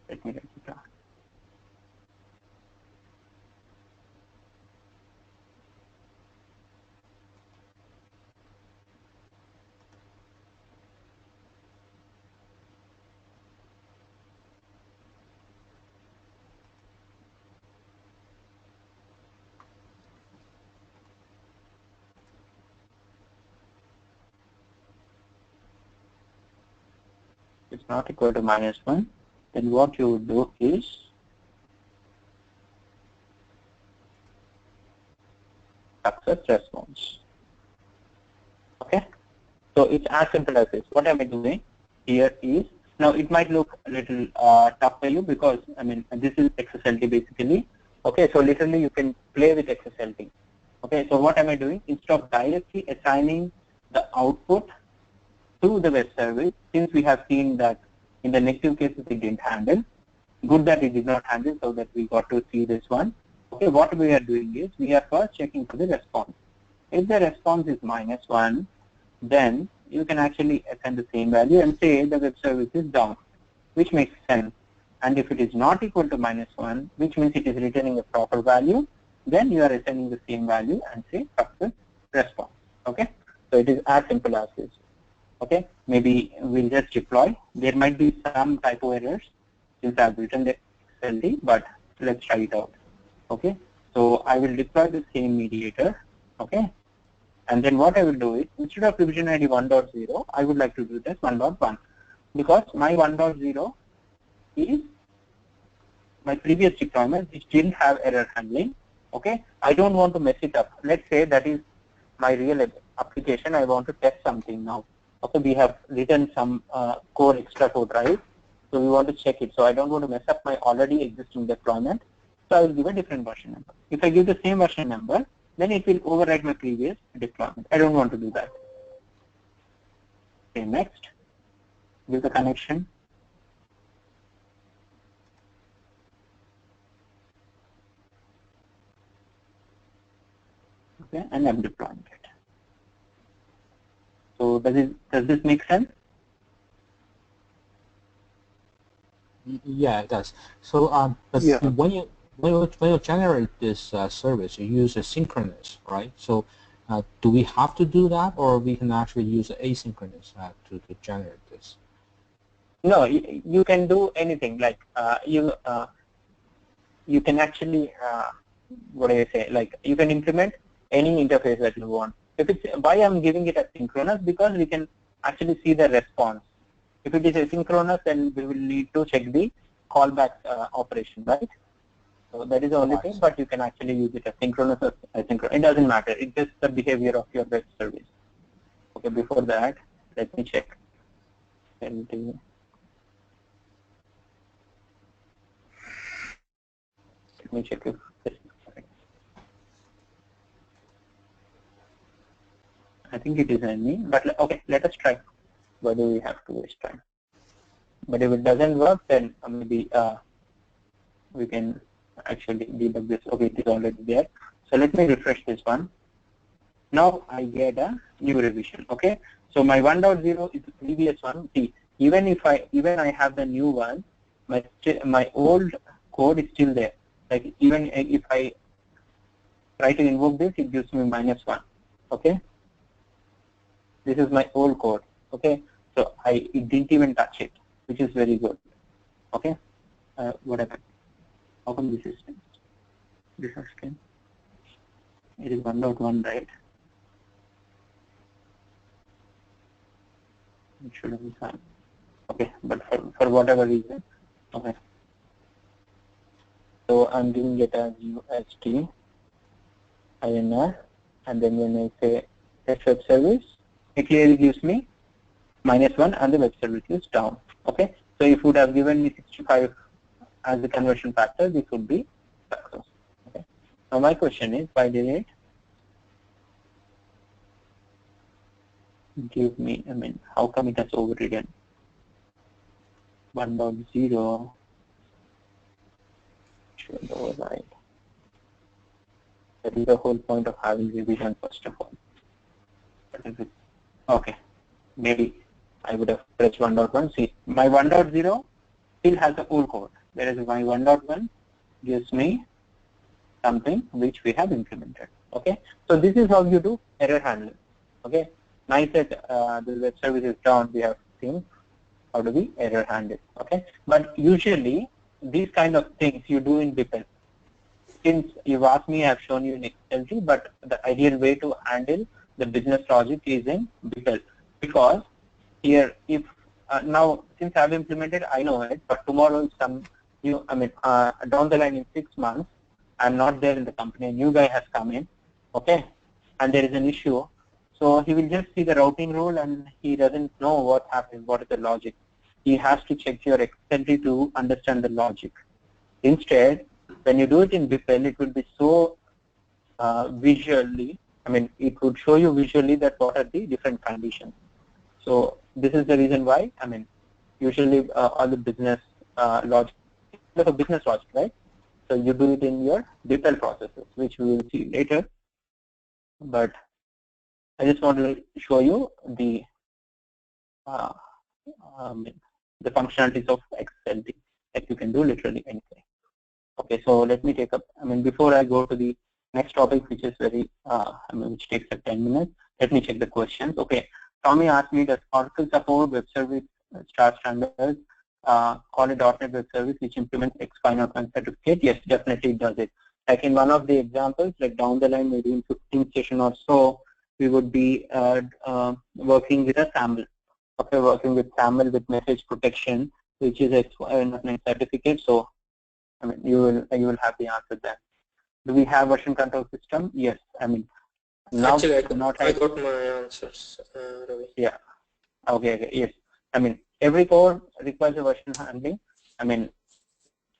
let me write it down. It's not equal to -1, then what you would do is success response. Okay, so it's as simple as this. What am I doing here is, now it might look a little tough for you because I mean this is XSLT basically. Okay, so literally you can play with XSLT. Okay, so what am I doing? Instead of directly assigning the output to the web service, since we have seen that in the negative cases it didn't handle, good that it did not handle, so that we got to see this one. Okay, what we are doing is we are first checking for the response. If the response is -1, then you can actually assign the same value and say the web service is down, which makes sense. And if it is not equal to -1, which means it is returning a proper value, then you are assigning the same value and say success response. Okay, so it is as simple as this. Okay, maybe we'll just deploy. There might be some typo errors since I've written the XSLT, but let's try it out. Okay, so I will deploy the same mediator. Okay, and then what I will do is, instead of revision ID 1.0, I would like to do this 1.1, because my 1.0 is my previous deployment which didn't have error handling. Okay, I don't want to mess it up. Let's say that is my real application. I want to test something now. Okay, we have written some core extra code, right? So we want to check it. So I don't want to mess up my already existing deployment. So I will give a different version number. If I give the same version number, then it will overwrite my previous deployment. I don't want to do that. Okay, next, give the connection. Okay, and I'm deploying it. So does this make sense? Yeah, it does. So but Yeah. when you generate this service, you use a synchronous, right? So do we have to do that, or we can actually use asynchronous to generate this? No, you can do anything. Like you can actually, what do I say, like you can implement any interface that you want. If it's, why I'm giving it asynchronous, because we can actually see the response. If it is asynchronous, then we will need to check the callback operation, right? So that is the only thing, but you can actually use it asynchronous or asynchronous. It doesn't matter. It's just the behavior of your web service. Okay, before that, let me check. Let me check if this is correct. I think it is any, but okay, let us try. Why do we have to waste time? But if it doesn't work, then maybe we can actually debug this. Okay, it is already there. So let me refresh this one. Now I get a new revision. Okay, so my 1.0 is the previous one. See, even I have the new one, my old code is still there. Like even if I try to invoke this, it gives me -1. Okay, this is my old code. Okay, so it didn't even touch it, which is very good. Okay, whatever. How come this is skin? It is 1.1, right? It shouldn't be fine. Okay, but for whatever reason, okay. So I'm giving it as UST INR, and then when I say test web service, it clearly gives me -1 and the web service is down. Okay, so if you would have given me 65 as the conversion factor, this would be success. Okay. Now my question is, why did it give me, I mean, how come it has overridden 1.0 should override? That is the whole point of having revision, first of all. Okay, maybe I would have pressed 1.1. See, my 1.0 still has the old code, whereas my 1.1 gives me something which we have implemented. Okay, so this is how you do error handling. Okay, nice that the web service is down. We have seen how do we error handle. Okay, but usually these kind of things you do in BPEL. Since you've asked me, I've shown you in XLT, but the ideal way to handle the business logic is in BPEL, because here, if now since I've implemented, I know it, but tomorrow some new, I mean, down the line in 6 months, I'm not there in the company, a new guy has come in, okay, and there is an issue. So he will just see the routing rule and he doesn't know what happened, what is the logic. He has to check your XLT to understand the logic. Instead, when you do it in BPEL, it will be so visually, I mean, it would show you visually that what are the different conditions. So this is the reason why, I mean, usually all the business logic, like a business logic, right? So you do it in your BPEL processes, which we will see later. But I just want to show you the functionalities of XLT, that you can do literally anything. Okay, so let me take up, I mean, before I go to the next topic, which is very, I mean, which takes up 10 minutes, let me check the questions. Okay, Tommy asked me, does Oracle support web service star standards, call it .NET web service, which implements X501 certificate? Yes, definitely it does it. Like in one of the examples, like down the line, maybe in 15th session or so, we would be working with a SAML. Okay, working with SAML with message protection, which is X501 certificate. So, I mean, you will have the answer there. Do we have version control system? Yes. I mean, now actually I got my answers, Ravi. Yeah. Okay. Yes. I mean, every core requires a version handling. I mean,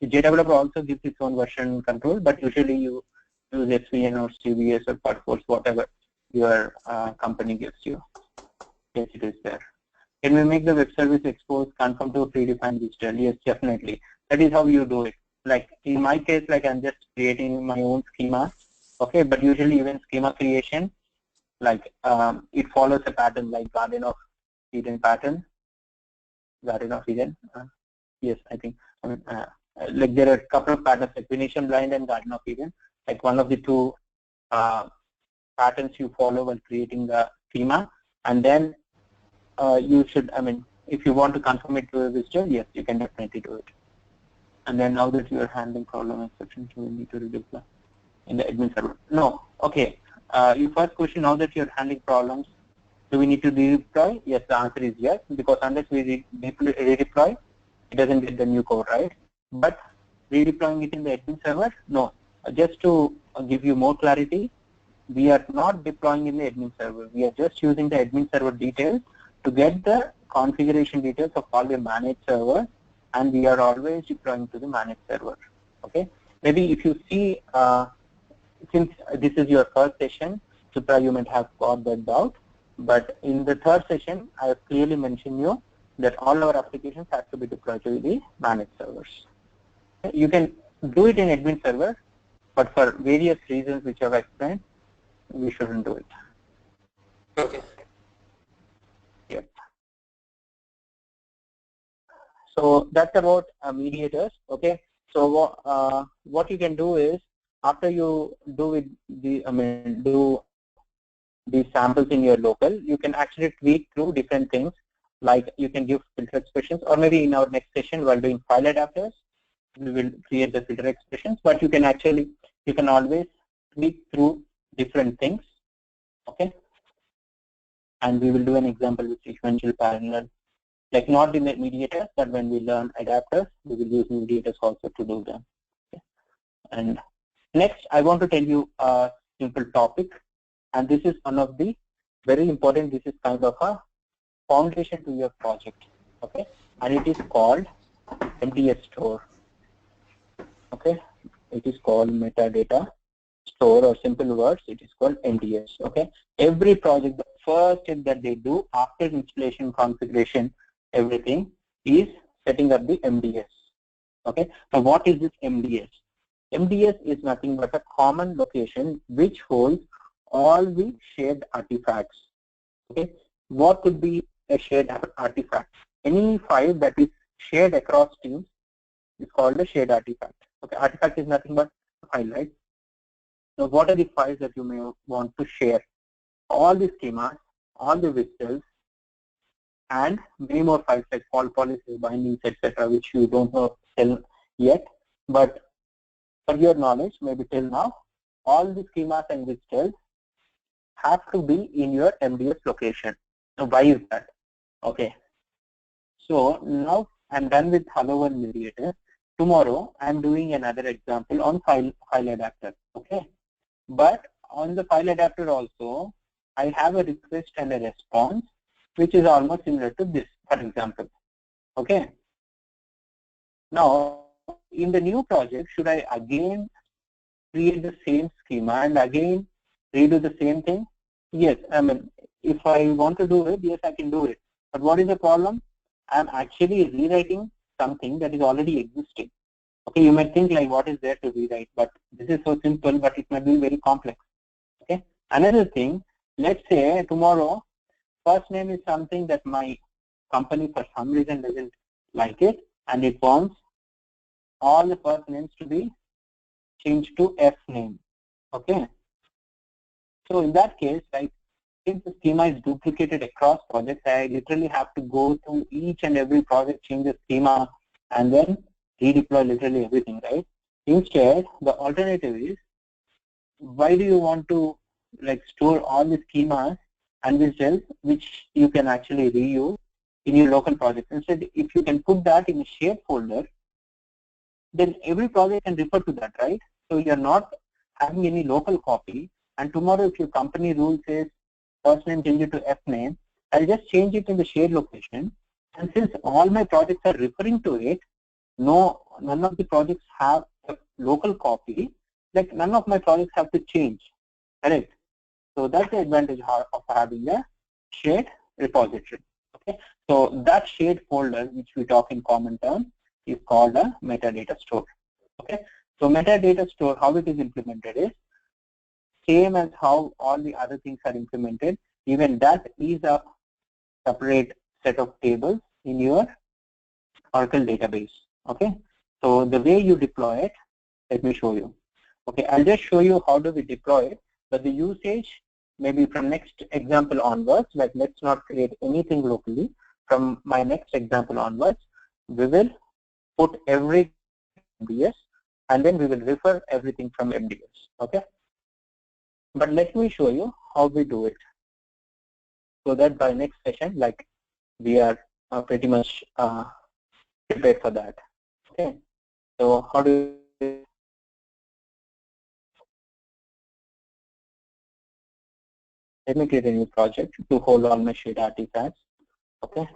the JDeveloper also gives its own version control, but usually you use SVN or CVS or Podforce, whatever your company gives you. Yes, it is there. Can we make the web service expose conform to a predefined digital? Yes, definitely. That is how you do it. Like in my case, like I'm just creating my own schema. Okay, but usually even schema creation, like it follows a pattern like Garden of Eden pattern. Garden of Eden. Yes, I think. I mean, like there are a couple of patterns like Venetian Blind and Garden of Eden. Like one of the two patterns you follow while creating the schema, and then you should. I mean, if you want to confirm it to a visitor, yes, you can definitely do it. And then now that you are handling problem exceptions, you will need to redeploy in the admin server. No, okay. Your first question, now that you're handling problems, do we need to redeploy? Yes, the answer is yes, because unless we redeploy, it doesn't get the new code, right? But redeploying it in the admin server, no. Just to give you more clarity, we are not deploying in the admin server. We are just using the admin server details to get the configuration details of all the managed servers, and we are always deploying to the managed server. Okay. Maybe if you see, since this is your first session, Supra, you might have got that doubt. But in the third session, I have clearly mentioned you that all our applications have to be deployed to the managed servers. You can do it in admin server, but for various reasons which I have explained, we shouldn't do it. Okay. Yep. So that's about mediators. Okay. So what you can do is, after you do it, do these samples in your local, you can actually tweak through different things. Like you can give filter expressions, or maybe in our next session while doing file adapters, we will create the filter expressions. But you can always tweak through different things. Okay. And we will do an example with sequential parallel, like not in the mediators, but when we learn adapters, we will use mediators also to do them. Okay. And next, I want to tell you a simple topic, and this is one of the very important. This is kind of a foundation to your project. Okay, and it is called MDS store. Okay, it is called metadata store, or simple words, it is called MDS. Okay, every project, the first step that they do after installation, configuration, everything is setting up the MDS. Okay, now what is this MDS? MDS is nothing but a common location which holds all the shared artifacts. Okay, what could be a shared artifact? Any file that is shared across teams is called a shared artifact. Okay, artifact is nothing but a file, right? So what are the files that you may want to share? All the schemas, all the visuals, and many more files like fault policies, bindings, etc., which you don't know yet. But for your knowledge, maybe till now, all the schemas and visuals have to be in your MDS location. So why is that? Okay. So now I'm done with Hello World Mediator. Tomorrow I'm doing another example on file adapter. Okay. But on the file adapter also, I have a request and a response, which is almost similar to this, for example. Okay. Now, in the new project, should I again create the same schema and again redo the same thing? Yes, I mean, if I want to do it, yes, I can do it. But what is the problem? I'm actually rewriting something that is already existing. Okay, you might think like, what is there to rewrite? But this is so simple, but it might be very complex. Okay. Another thing, let's say tomorrow, first name is something that my company for some reason doesn't like it, and it wants all the first names to be changed to F name. Okay. So in that case, like, since the schema is duplicated across projects, I literally have to go to each and every project, change the schema, and then redeploy literally everything, right? Instead, the alternative is, why do you want to like store all the schemas and visuals which you can actually reuse in your local project? Instead, if you can put that in a shared folder, then every project can refer to that, right? So you're not having any local copy. And tomorrow, if your company rule says first name change it to F name, I'll just change it in the shared location. And since all my projects are referring to it, none of the projects have a local copy. Like none of my projects have to change, correct? So that's the advantage of having a shared repository. Okay, so that shared folder, which we talk in common terms, is called a metadata store. Okay, so metadata store, how it is implemented is same as how all the other things are implemented. Even that is a separate set of tables in your Oracle database. Okay, so the way you deploy it, let me show you. Okay, I'll just show you how do we deploy it, but the usage maybe from next example onwards, like let's not create anything locally. From my next example onwards, we will put everything MDS, and then we will refer everything from MDS. Okay. But let me show you how we do it, so that by next session, like, we are pretty much prepared for that. Okay. So how do you, let me create a new project to hold all my shared artifacts. Okay.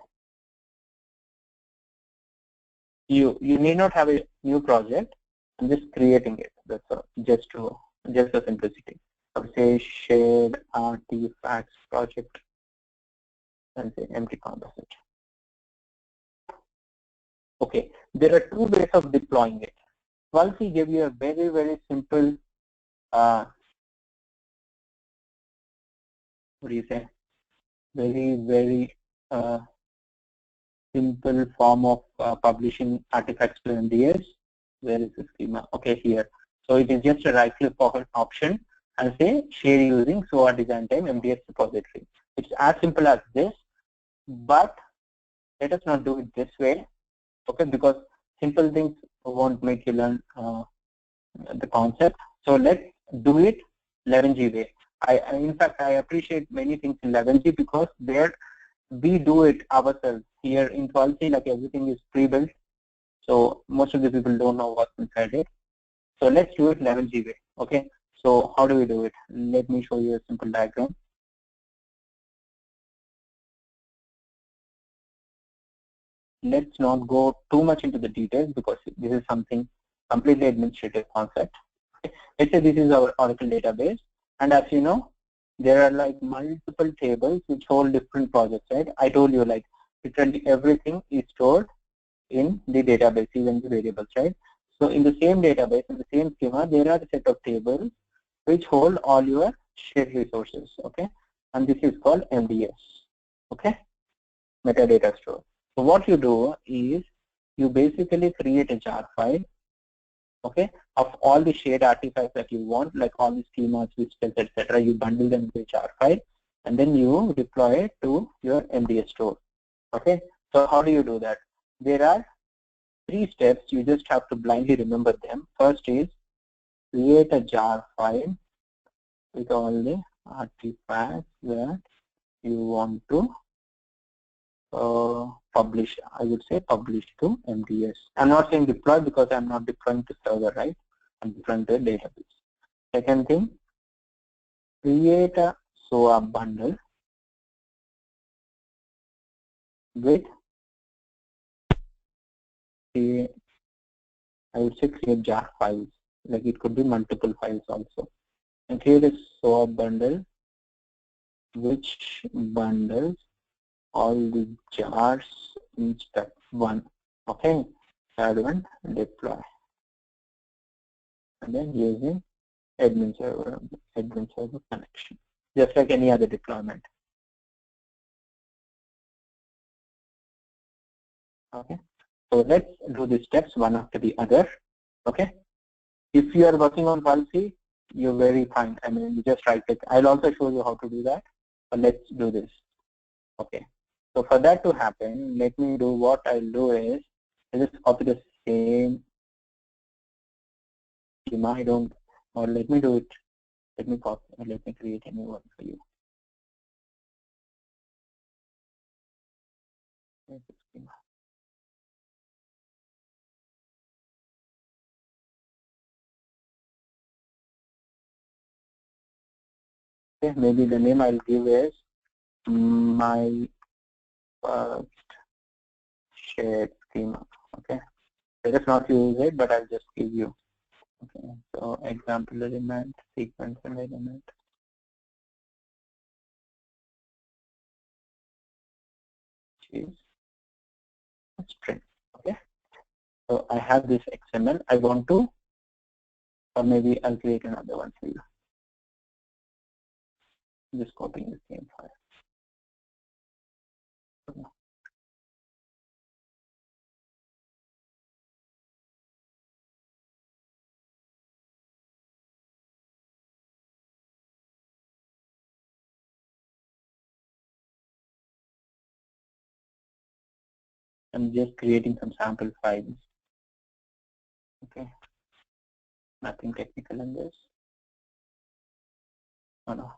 You need not have a new project. I'm just creating it. That's all. Just for simplicity. I would say shared artifacts project and say empty composite. Okay. There are two ways of deploying it. Once we give you a very simple what do you say? Very simple form of publishing artifacts to MDS. Where is the schema? Okay, here. So it is just a right-click option and say share using SOA design time MDS repository. It's as simple as this, but let us not do it this way, okay? Because simple things won't make you learn the concept. So let's do it 11G way. In fact, I appreciate many things in 11G because there we do it ourselves. Here in 12C, like, everything is pre-built, so most of the people don't know what's inside it. So let's do it 11G way. Okay. So how do we do it? Let me show you a simple diagram. Let's not go too much into the details because this is something completely administrative concept. Let's say this is our Oracle database, and as you know, there are like multiple tables which hold different projects, right? I told you, like, literally everything is stored in the database, even the variables, right? So in the same database, in the same schema, there are a set of tables which hold all your shared resources, okay? And this is called MDS, okay? Metadata store. So what you do is you basically create a jar file, okay, of all the shared artifacts that you want, like all the schemas, widgets, etc. You bundle them into a jar file, and then you deploy it to your MDS store, okay? So how do you do that? There are 3 steps. You just have to blindly remember them. First is create a jar file with all the artifacts that you want to publish. I would say publish to MDS. I'm not saying deploy because I'm not deploying to server, right? I'm deploying to a database. Second thing, create a SOA bundle with I would say create jar files. Like, it could be multiple files also. And create a SOA bundle which bundles all the jars in step 1. Okay. Third one, deploy. And then using admin server connection, just like any other deployment. Okay. So let's do the steps one after the other. Okay. If you are working on policy, you're very fine. I mean, you just right click. I'll also show you how to do that. But let's do this. Okay. So for that to happen, let me do what I'll do is I'll just copy the same schema. I don't, or let me do it. Let me copy, let me create a new one for you. Where's the schema? Okay, maybe the name I'll give is my first shared schema. Okay. Let us not use it, but I'll just give you. Okay. So example element, sequence element. Is a string. Okay. So I have this XML. I want to, or maybe I'll create another one for you. Just copying the same file. I'm just creating some sample files. Okay, nothing technical in this. Oh no.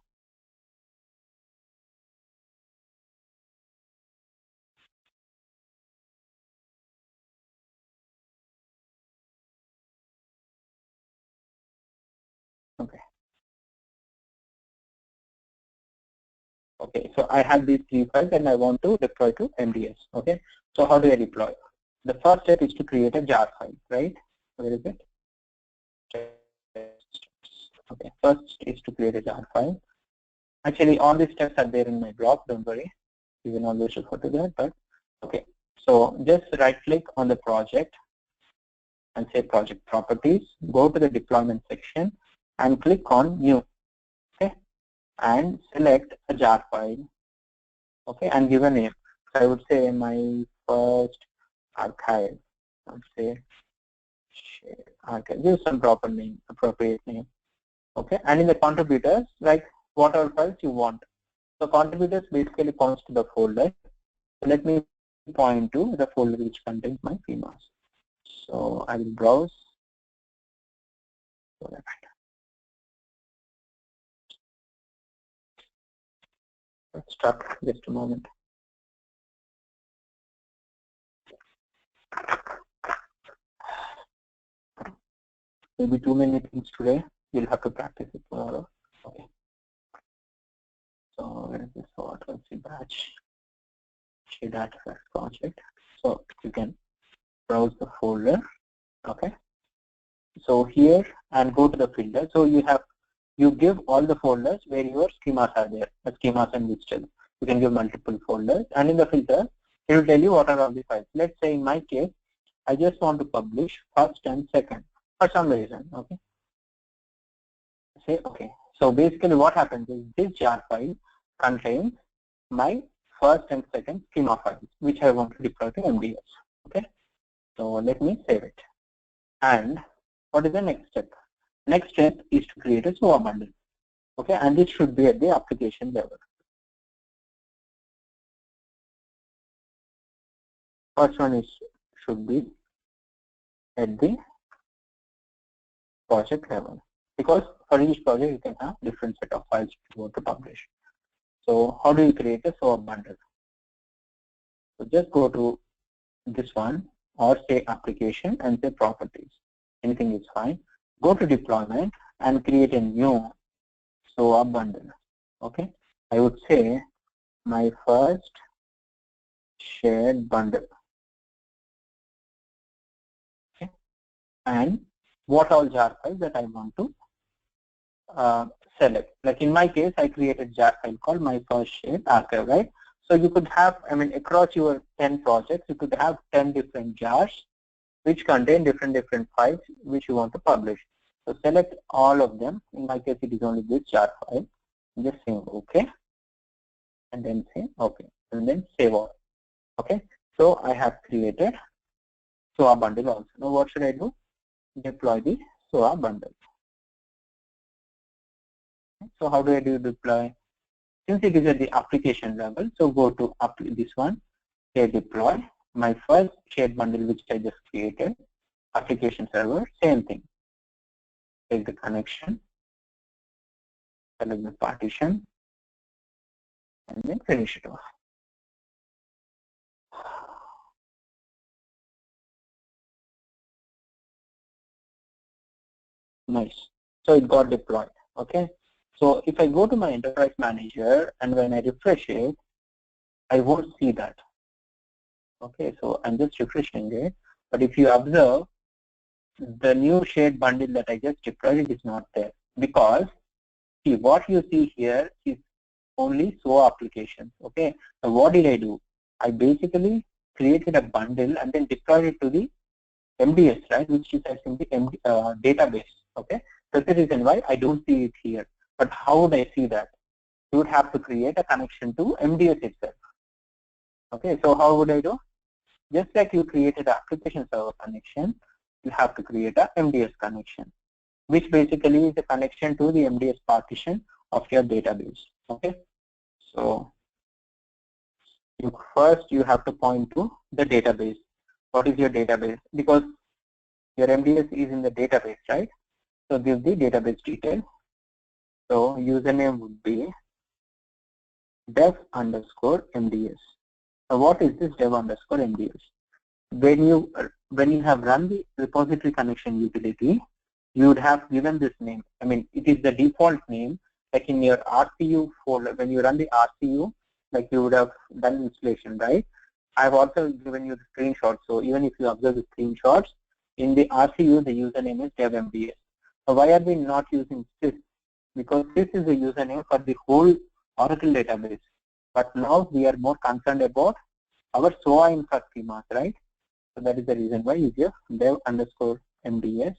Okay. Okay, so I have these 3 files and I want to deploy to MDS. Okay, so how do I deploy? The first step is to create a jar file, right? Where is it? Okay, first is to create a jar file. Actually, all these steps are there in my blog, don't worry. You can always refer to that, but okay. So just right click on the project and say project properties, go to the deployment section and click on new, okay, and select a jar file, okay, and give a name. So I would say my first archive, I would say share archive, give some proper name, appropriate name, okay, and in the contributors, like whatever files you want. So contributors basically points to the folder. So let me point to the folder which contains my schemas. So I will browse. Let's start just a moment. Maybe too many things today. You'll have to practice it tomorrow. Okay. So where is this sort? Let's see, batch shared artifact project. So you can browse the folder. Okay. So here and go to the filter. So you give all the folders where your schemas are there, the schemas and vistas. You can give multiple folders, and in the filter, it will tell you what are all the files. Let's say in my case, I just want to publish first and second for some reason. Okay. Say okay. So basically, what happens is this jar file contains my first and second schema files, which I want to deploy to MDS. Okay. So let me save it. And what is the next step? Next step is to create a SOA bundle. Okay, and this should be at the application level. First one should be at the project level, because for each project you can have different set of files you want to publish. So how do you create a SOA bundle? So just go to this one or say application and say properties. Anything is fine. Go to deployment and create a new SOA bundle. Okay, I would say my first shared bundle. Okay, and what all jar files that I want to select. Like in my case, I created jar file called my first shared archive, right? So you could have, I mean, across your 10 projects, you could have 10 different jars which contain different files which you want to publish. So select all of them. In my case, it is only this jar file. Just say OK, and then say OK, and then save all. Okay, so I have created SOA bundle also. Now what should I do? Deploy the SOA bundle. So how do I do deploy? Since it is at the application level, so go to this one, say deploy my first shared bundle which I just created, application server, same thing. Take the connection, select the partition, and then finish it off. Nice. So it got deployed. Okay. So if I go to my enterprise manager and when I refresh it, I won't see that. Okay. So I'm just refreshing it. But if you observe, the new shared bundle that I just deployed, it is not there, because see what you see here is only SOA applications. Okay. So what did I do? I basically created a bundle and then deployed it to the MDS, right, which is in the database. Okay. That's the reason why I don't see it here. But how would I see that? You would have to create a connection to MDS itself. Okay. So how would I do? Just like you created an application server connection, you have to create a MDS connection, which basically is a connection to the MDS partition of your database. Okay. So first you have to point to the database. What is your database? Because your MDS is in the database, right? So give the database detail. So username would be dev_MDS. So what is this dev_MDS? When you have run the repository connection utility, you would have given this name. I mean, it is the default name, like in your RCU folder. When you run the RCU, like you would have done installation, right? I've also given you the screenshot. So even if you observe the screenshots, in the RCU, the username is dev_MDS. So why are we not using this? Because this is the username for the whole Oracle database. But now we are more concerned about our SOA infra schemas, right? So that is the reason why you give dev_MDS.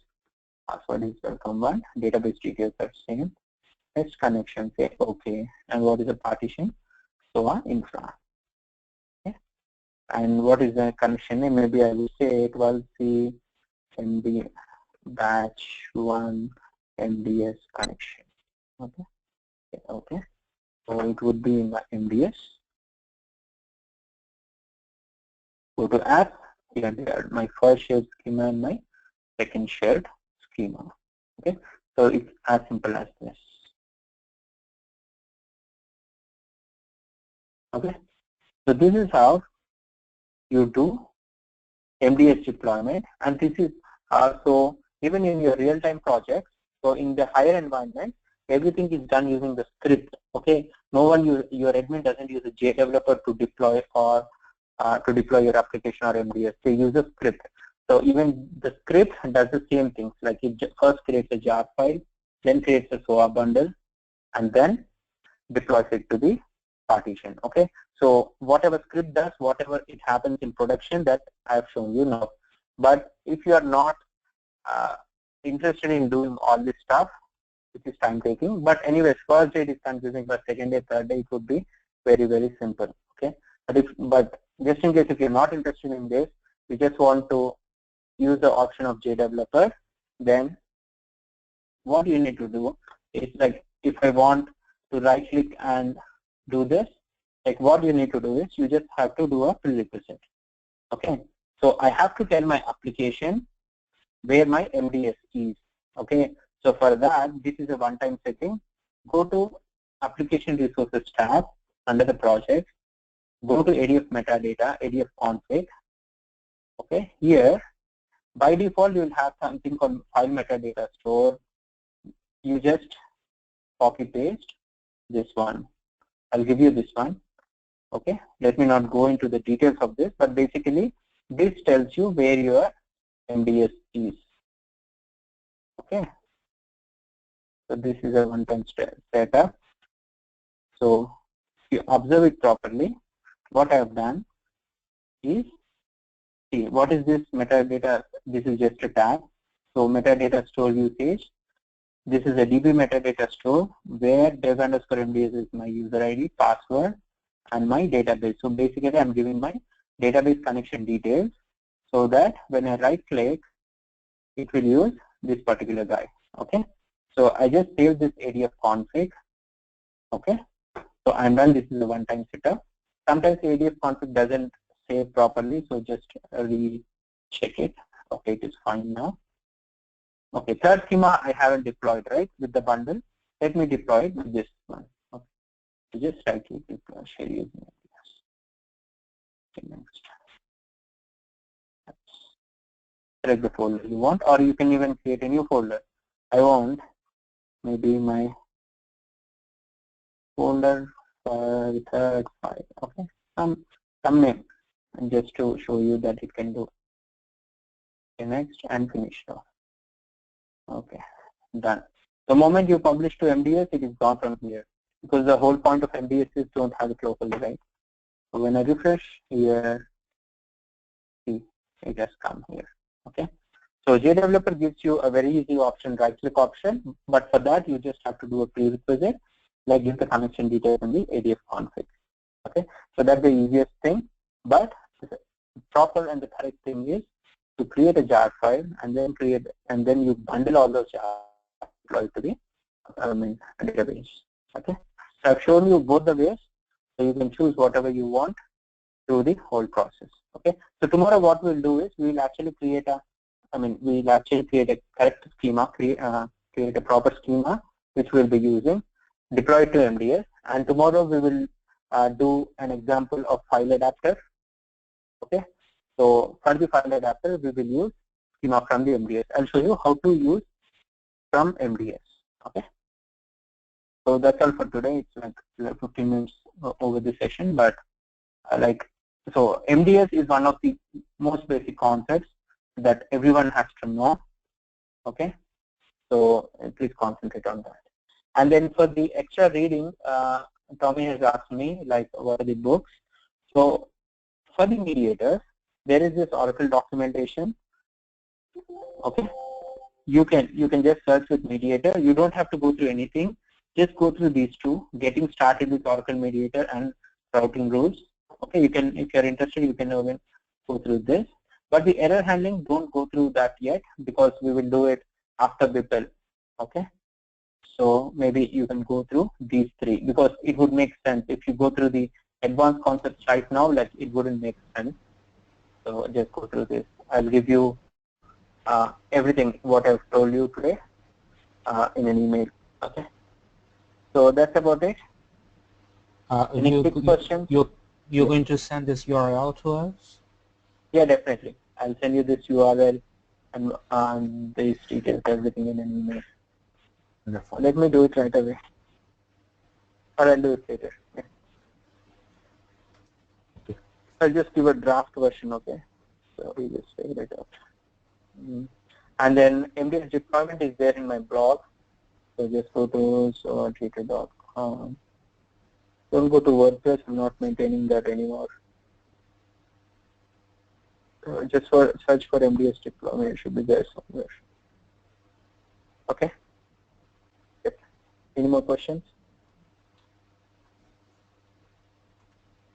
Password is welcome one. Database details are same. Next connection, say OK. And what is the partition? SOA infra. Okay. And what is the connection name? Maybe I will say it was the MD batch 1 MDS connection. Okay. Okay. So it would be in the MDS. Go to app. Here they are. My first shared schema and my second shared schema. Okay. So it's as simple as this. Okay. So this is how you do MDS deployment, and this is also even in your real-time projects. So in the higher environment, everything is done using the script. Okay, no one your admin doesn't use a JDeveloper to deploy or to deploy your application or MDS. They use a script. So even the script does the same things. Like it first creates a jar file, then creates a SOA bundle, and then deploys it to the partition. Okay. So whatever script does, whatever it happens in production, that I have shown you now. But if you are not interested in doing all this stuff, which is time taking, but anyways, first day it is confusing, but second day, third day it would be very, very simple. Okay. But just in case if you're not interested in this, you just want to use the option of JDeveloper, then what you need to do is, like, if I want to right click and do this, like what you need to do is you just have to do a prerequisite. Okay. So I have to tell my application where my MDS is. Okay. So for that, this is a one-time setting. Go to Application Resources tab under the project. Go to ADF metadata, ADF config. Okay. Here, by default, you will have something called file metadata store. You just copy paste this one. I'll give you this one. Okay. Let me not go into the details of this, but basically, this tells you where your MDS is. Okay. So this is a one-time setup. So if you observe it properly, what I have done is, see, what is this metadata? This is just a tab. So metadata store usage. This is a DB metadata store where dev_MDS is my user ID, password, and my database. So basically, I'm giving my database connection details so that when I right click, it will use this particular guy. Okay. So I just save this ADF config. Okay. So I'm done. This is a one-time setup. Sometimes ADF config doesn't save properly, so just recheck it. Okay, it is fine now. Okay, third schema I haven't deployed, right, with the bundle. Let me deploy it with this one. Okay. So just right click deploy, share using MDS. Okay, next. Select the folder you want, or you can even create a new folder. I want maybe my folder for third file. Okay, some name, and just to show you that it can do. Okay, next and finish off. Okay, done. The moment you publish to MDS, it is gone from here, because the whole point of MDS is don't have it locally, right? So when I refresh here, see, it has come here. Okay. So JDeveloper gives you a very easy option, right click option, but for that you just have to do a prerequisite, like give the connection details in the ADF config. Okay. So that's the easiest thing, but the proper and the correct thing is to create a jar file and then you bundle all those jar files to the database. Okay. So I've shown you both the ways, so you can choose whatever you want through the whole process. Okay. So tomorrow what we'll do is we'll actually create a I mean, we'll actually create a correct schema, create a proper schema, which we'll be using, deploy it to MDS, and tomorrow we will do an example of file adapter. Okay, so for the file adapter, we will use schema from the MDS. I'll show you how to use from MDS. Okay, so that's all for today. It's like 15 minutes over the session, but so MDS is one of the most basic concepts that everyone has to know. Okay, so please concentrate on that. And then for the extra reading, Tommy has asked me like what are the books. So for the Mediators, there is this Oracle documentation. Okay, you can just search with Mediator. You don't have to go through anything. Just go through these two: getting started with Oracle Mediator and routing rules. Okay, you can, if you're interested, you can even go through this. But the error handling, don't go through that yet because we will do it after BPL. Okay, so maybe you can go through these three because it would make sense if you go through the advanced concepts right now. Like it wouldn't make sense. So just go through this. I'll give you everything what I've told you today in an email. Okay, so that's about it. Any quick questions? You're going to send this URL to us? Yeah, definitely. I'll send you this URL and these details, everything in an email. Wonderful. Let me do it right away. Or I'll do it later. Yeah. Okay. I'll just give a draft version, okay? So we just figure it out. And then MDS deployment is there in my blog. So just go to soartreater.com. Don't go to WordPress. I'm not maintaining that anymore. Just search for MDS deployment. It should be there somewhere. Okay. Yep. Any more questions?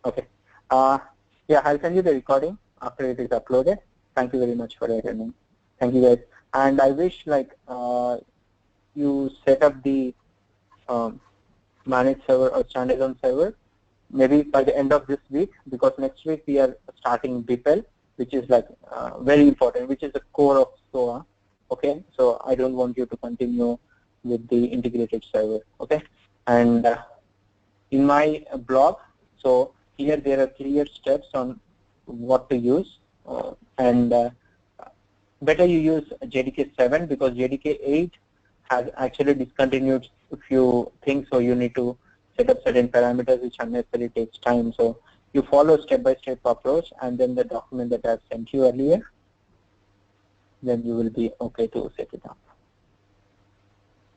Okay. Yeah, I'll send you the recording after it is uploaded. Thank you very much for attending. Thank you guys. And I wish like you set up the managed server or standalone server maybe by the end of this week, because next week we are starting BPL, which is like very important, which is the core of SOA. Okay, so I don't want you to continue with the integrated server. Okay, and in my blog, so here there are clear steps on what to use, and better you use JDK 7 because JDK 8 has actually discontinued a few things, so you need to set up certain parameters which unnecessarily takes time. So you follow step-by-step approach, and then the document that I've sent you earlier, then you will be okay to set it up.